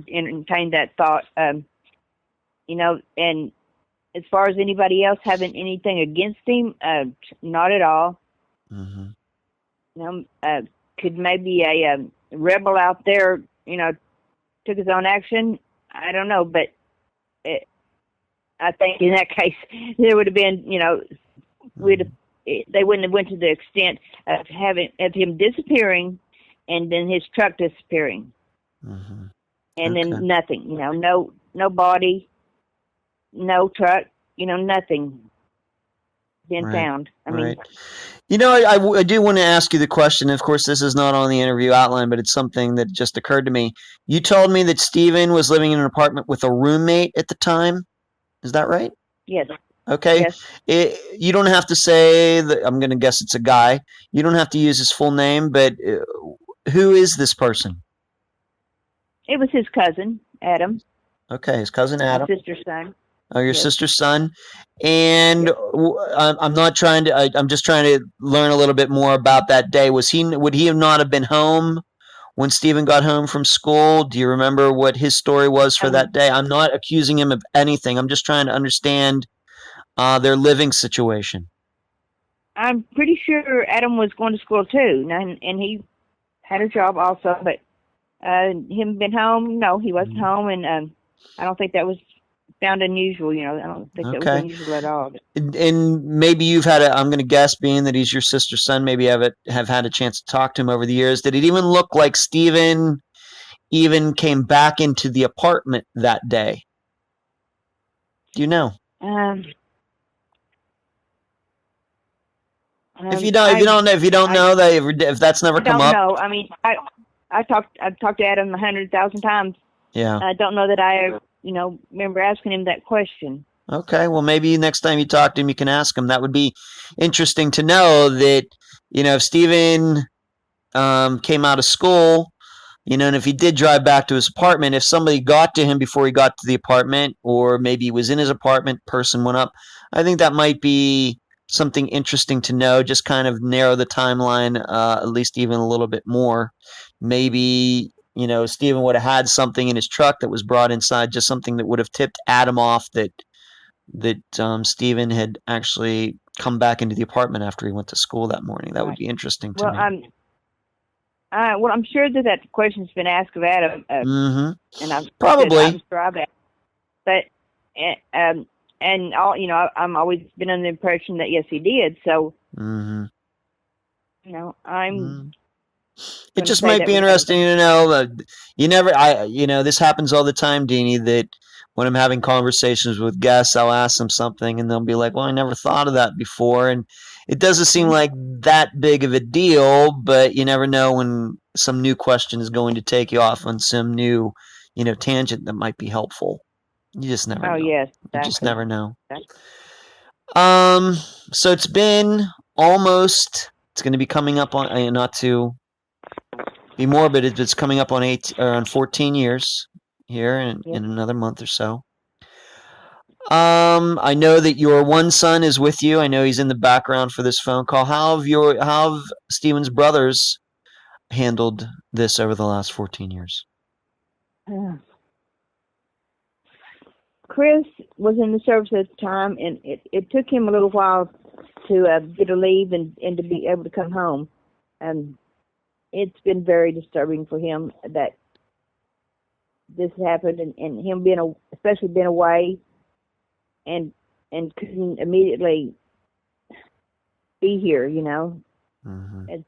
entertained that thought. And as far as anybody else having anything against him, not at all. Could maybe a rebel out there, took his own action? I don't know, but I think in that case there would have been, they wouldn't have went to the extent of him disappearing, and then his truck disappearing, Mm-hmm. and Okay. then nothing. No body, no truck. Nothing been Right. found. I mean, Right. I do want to ask you the question. Of course, this is not on the interview outline, but it's something that just occurred to me. You told me that Stephen was living in an apartment with a roommate at the time. Is that right? yes, Okay. yes. You don't have to say that. I'm going to guess it's a guy. You don't have to use his full name, but who is this person? It was his cousin Adam, Okay, his cousin my Adam. sister's son. Oh, your Yes. sister's son. And Yes. I'm not trying to. I'm just trying to learn a little bit more about that day. Would he have not have been home when Stephen got home from school? Do you remember what his story was for that day? I'm not accusing him of anything. I'm just trying to understand their living situation. I'm pretty sure Adam was going to school too, and he had a job also. But him been home? No, he wasn't home, and I don't think that was found unusual. I don't think that was Okay. unusual at all. And maybe you've had I'm going to guess, being that he's your sister's son, maybe have had a chance to talk to him over the years. Did it even look like Stephen even came back into the apartment that day? Do you know? If you don't know that, if that's never come up, I don't know. I mean, I've talked to Adam 100,000 times. yeah. I don't know that I remember asking him that question. Okay, well, maybe next time you talk to him, you can ask him. That would be interesting to know that, if Stephen came out of school, and if he did drive back to his apartment, if somebody got to him before he got to the apartment, or maybe he was in his apartment, person went up, I think that might be something interesting to know, just kind of narrow the timeline at least even a little bit more. Maybe, Stephen would have had something in his truck that was brought inside, just something that would have tipped Adam off that Stephen had actually come back into the apartment after he went to school that morning. That would be interesting to me. I'm sure that question's been asked of Adam, and I'm probably. But and all I'm always been under the impression that yes, he did. So I'm. It just might be interesting to know. This happens all the time, Deanie, that when I'm having conversations with guests, I'll ask them something and they'll be like, well, I never thought of that before. And it doesn't seem like that big of a deal, but you never know when some new question is going to take you off on some new, tangent that might be helpful. You just never know. Yes, exactly. You just never know. So it's been almost, it's going to be coming up on, not to be morbid, it's coming up on 14 years here in another month or so. I know that your one son is with you. I know he's in the background for this phone call. How have Stephen's brothers handled this over the last 14 years? Chris was in the service at the time, and it took him a little while to get a leave and to be able to come home. It's been very disturbing for him that this happened, and him especially being away, and couldn't immediately be here. Mm-hmm. It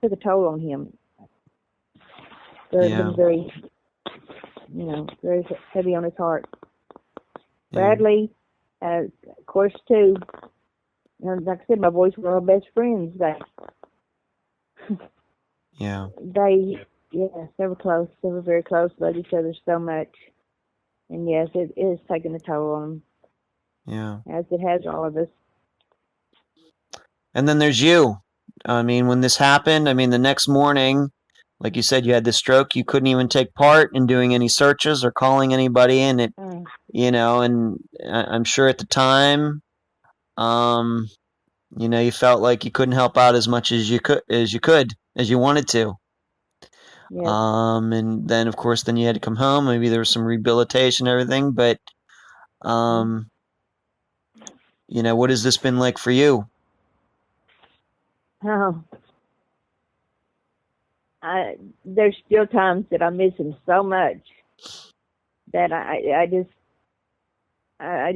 took a toll on him. It's been very, very heavy on his heart. Bradley, of course, too. Like I said, my boys were our best friends. They were close. They were very close. Loved each other so much. And yes, it is taking a toll on them. Yeah. As it has all of us. And then there's you. I mean, when this happened, the next morning, like you said, you had this stroke. You couldn't even take part in doing any searches or calling anybody in. And I'm sure at the time, you felt like you couldn't help out as much as you wanted to. Yes. And then of course, you had to come home. Maybe there was some rehabilitation and everything, but, what has this been like for you? Oh, there's still times that I miss him so much that I just I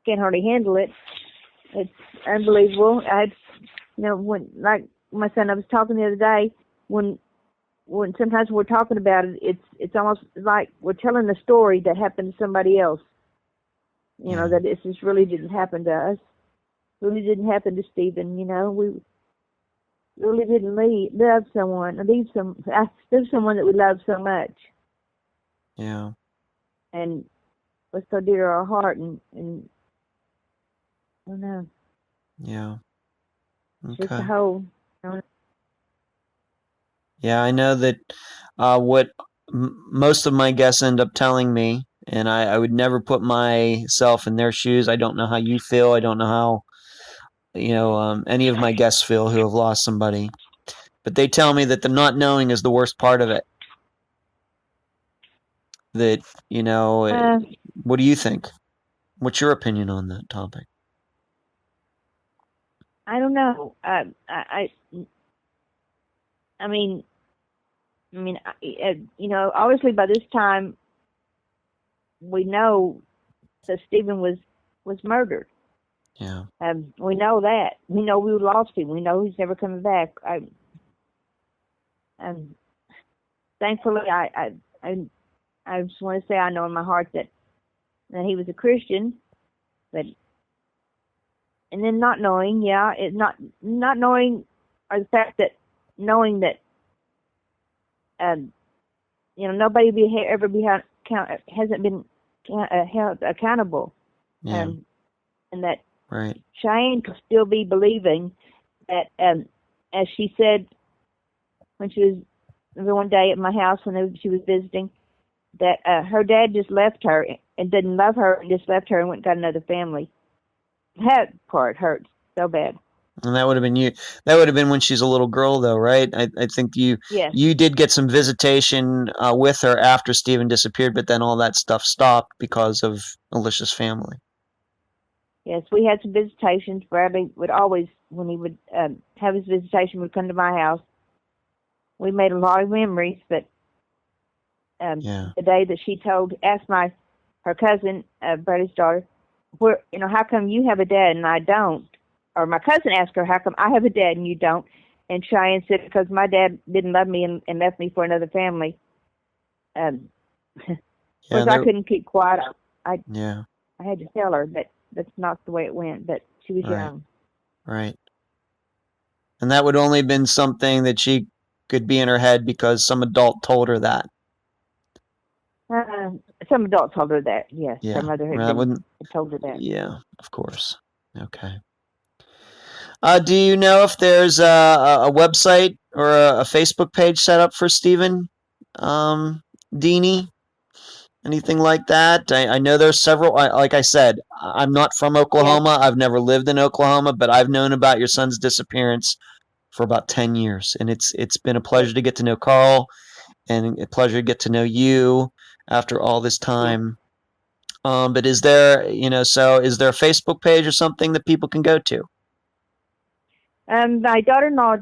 can't hardly handle it. It's unbelievable. When, like my son, I was talking the other day, when sometimes we're talking about it, it's almost like we're telling the story that happened to somebody else. That it just really didn't happen to us. Really didn't happen to Stephen. We really didn't love someone. There's someone that we love so much. Yeah. And was so dear to our heart, and I don't know. Yeah. Okay. Just a whole. Yeah, I know that what most of my guests end up telling me, and I would never put myself in their shoes. I don't know how you feel. I don't know how any of my guests feel who have lost somebody, but they tell me that the not knowing is the worst part of it. That what do you think? What's your opinion on that topic? I don't know. I mean, obviously by this time we know that Stephen was murdered. Yeah. We know that. We know we lost him. We know he's never coming back. Thankfully, I just want to say I know in my heart that he was a Christian, but and then not knowing, not knowing, or the fact that knowing that nobody hasn't been held accountable, and that right. Cheyenne could still be believing that, as she said when she was one day at my house when she was visiting, that her dad just left her and didn't love her and just left her and went and got another family. That part hurts so bad. And that would have been you. That would have been when she's a little girl, though, right? I think you did get some visitation with her after Stephen disappeared, but then all that stuff stopped because of Alicia's family. Yes, we had some visitations. Bradley would always, when he would have his visitation, would come to my house. We made a lot of memories, but the day that she asked her cousin, Bradley's daughter, how come you have a dad and I don't? Or my cousin asked her, how come I have a dad and you don't? And Cheyenne said, because my dad didn't love me and left me for another family. Of course, I couldn't keep quiet. I had to tell her that that's not the way it went, but she was young. Right. And that would only have been something that she could be in her head because some adult told her that. Some adult told her that, yes. Yeah. Her mother had told her that. Yeah, of course. Okay. Do you know if there's a website or a Facebook page set up for Stephen Deany? Anything like that? I know there's several. Like I said, I'm not from Oklahoma. I've never lived in Oklahoma, but I've known about your son's disappearance for about 10 years. And it's been a pleasure to get to know Carl and a pleasure to get to know you after all this time. But is there, is there a Facebook page or something that people can go to? My daughter-in-law,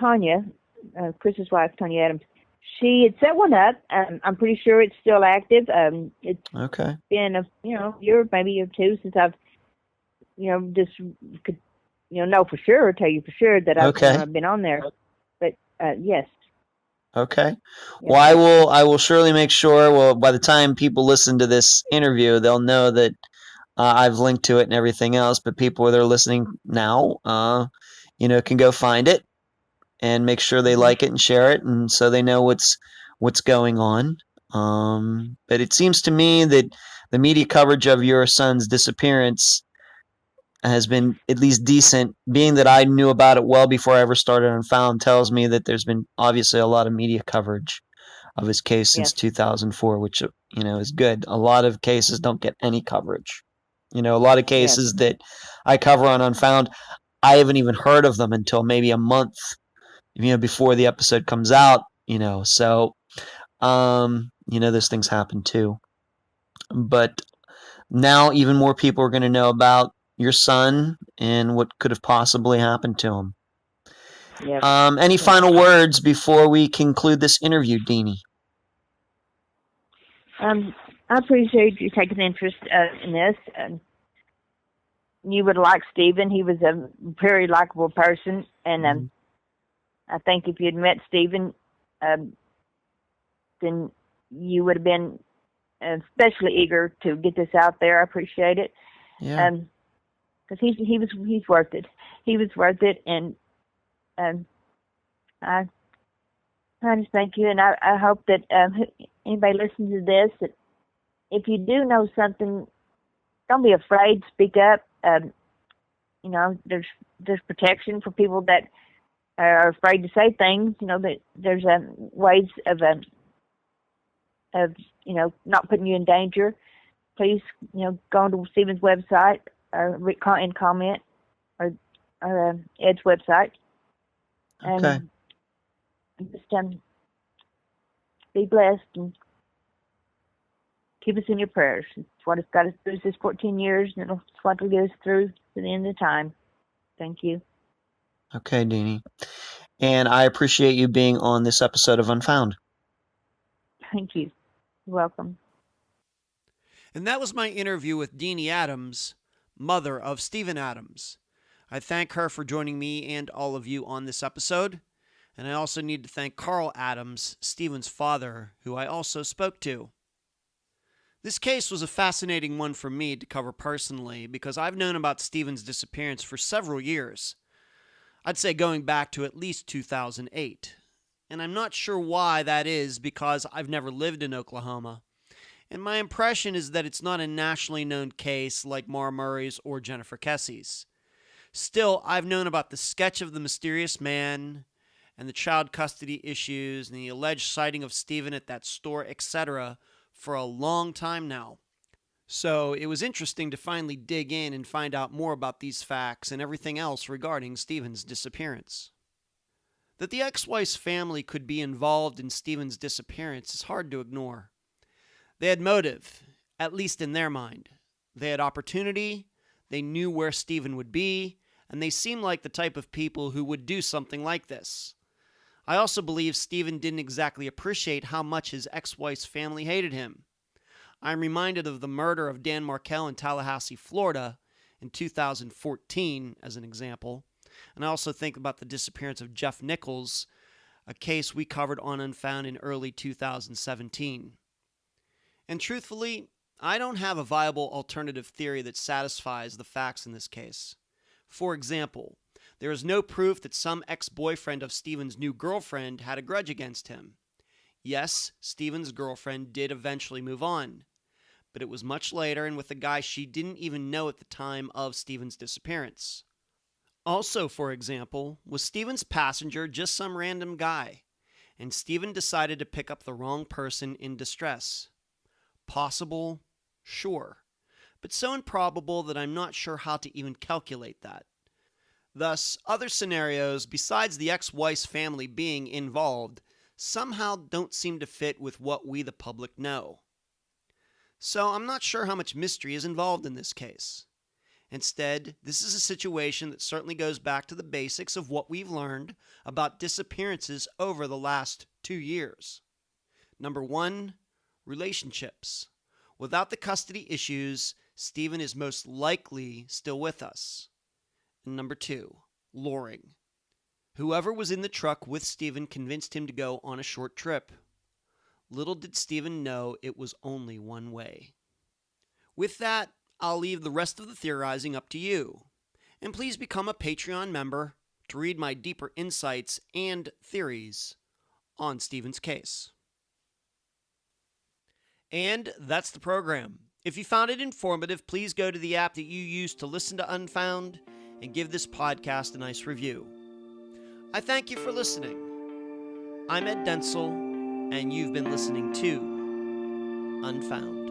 Tanya, Chris's wife, Tanya Adams, she had set one up. I'm pretty sure it's still active. It's been a year, maybe or two since I've just could know for sure, tell you for sure that I've been on there. But yes. Okay. Well, I will surely make sure. Well, by the time people listen to this interview, they'll know that I've linked to it and everything else. But people that are listening now, can go find it and make sure they like it and share it, and so they know what's going on. But it seems to me that the media coverage of your son's disappearance has been at least decent. Being that I knew about it well before I ever started Unfound tells me that there's been obviously a lot of media coverage of his case since 2004, which is good. A lot of cases don't get any coverage. A lot of cases that I cover on Unfound, I haven't even heard of them until maybe a month before the episode comes out, so those things happen too. But now even more people are going to know about your son and what could have possibly happened to him. Any final words before we conclude this interview, Deany? I appreciate you taking interest in this. You would like Stephen. He was a very likable person, and I think if you'd met Stephen, then you would have been especially eager to get this out there. I appreciate it. Yeah. Because he's worth it. He was worth it, and I just thank you, and I hope that anybody listens to this, that if you do know something, don't be afraid to speak up. You know, there's protection for people that are afraid to say things. You know, that there's ways of not putting you in danger. Please, go onto Stephen's website and comment, or Ed's website. Okay. And just be blessed and keep us in your prayers. It's what has got us through this 14 years, and it's what will get us through to the end of the time. Thank you. Okay, Deanie. And I appreciate you being on this episode of Unfound. Thank you. You're welcome. And that was my interview with Deanie Adams, mother of Stephan Adams. I thank her for joining me and all of you on this episode. And I also need to thank Carl Adams, Stephen's father, who I also spoke to. This case was a fascinating one for me to cover personally because I've known about Stephen's disappearance for several years. I'd say going back to at least 2008. And I'm not sure why that is because I've never lived in Oklahoma. And my impression is that it's not a nationally known case like Mara Murray's or Jennifer Kessie's. Still, I've known about the sketch of the mysterious man and the child custody issues and the alleged sighting of Stephen at that store, etc., for a long time now. So it was interesting to finally dig in and find out more about these facts and everything else regarding Stephen's disappearance. That the ex-wife's family could be involved in Stephen's disappearance is hard to ignore. They had motive, at least in their mind. They had opportunity, they knew where Stephen would be, and they seemed like the type of people who would do something like this. I also believe Stephen didn't exactly appreciate how much his ex-wife's family hated him. I'm reminded of the murder of Dan Markell in Tallahassee, Florida in 2014 as an example. And I also think about the disappearance of Jeff Nichols, a case we covered on Unfound in early 2017. And truthfully, I don't have a viable alternative theory that satisfies the facts in this case. For example, there is no proof that some ex-boyfriend of Stephen's new girlfriend had a grudge against him. Yes, Stephen's girlfriend did eventually move on, but it was much later and with a guy she didn't even know at the time of Stephen's disappearance. Also, for example, was Stephen's passenger just some random guy, and Stephen decided to pick up the wrong person in distress? Possible? Sure, but so improbable that I'm not sure how to even calculate that. Thus, other scenarios besides the ex-wife's family being involved somehow don't seem to fit with what we the public know. So I'm not sure how much mystery is involved in this case. Instead, this is a situation that certainly goes back to the basics of what we've learned about disappearances over the last 2 years. Number 1, relationships. Without the custody issues, Stephen is most likely still with us. And number 2, luring. Whoever was in the truck with Stephen convinced him to go on a short trip. Little did Stephen know it was only one way. With that, I'll leave the rest of the theorizing up to you. And please become a Patreon member to read my deeper insights and theories on Stephen's case. And that's the program. If you found it informative, please go to the app that you use to listen to Unfound and give this podcast a nice review. I thank you for listening. I'm Ed Dentzel, and you've been listening to Unfound.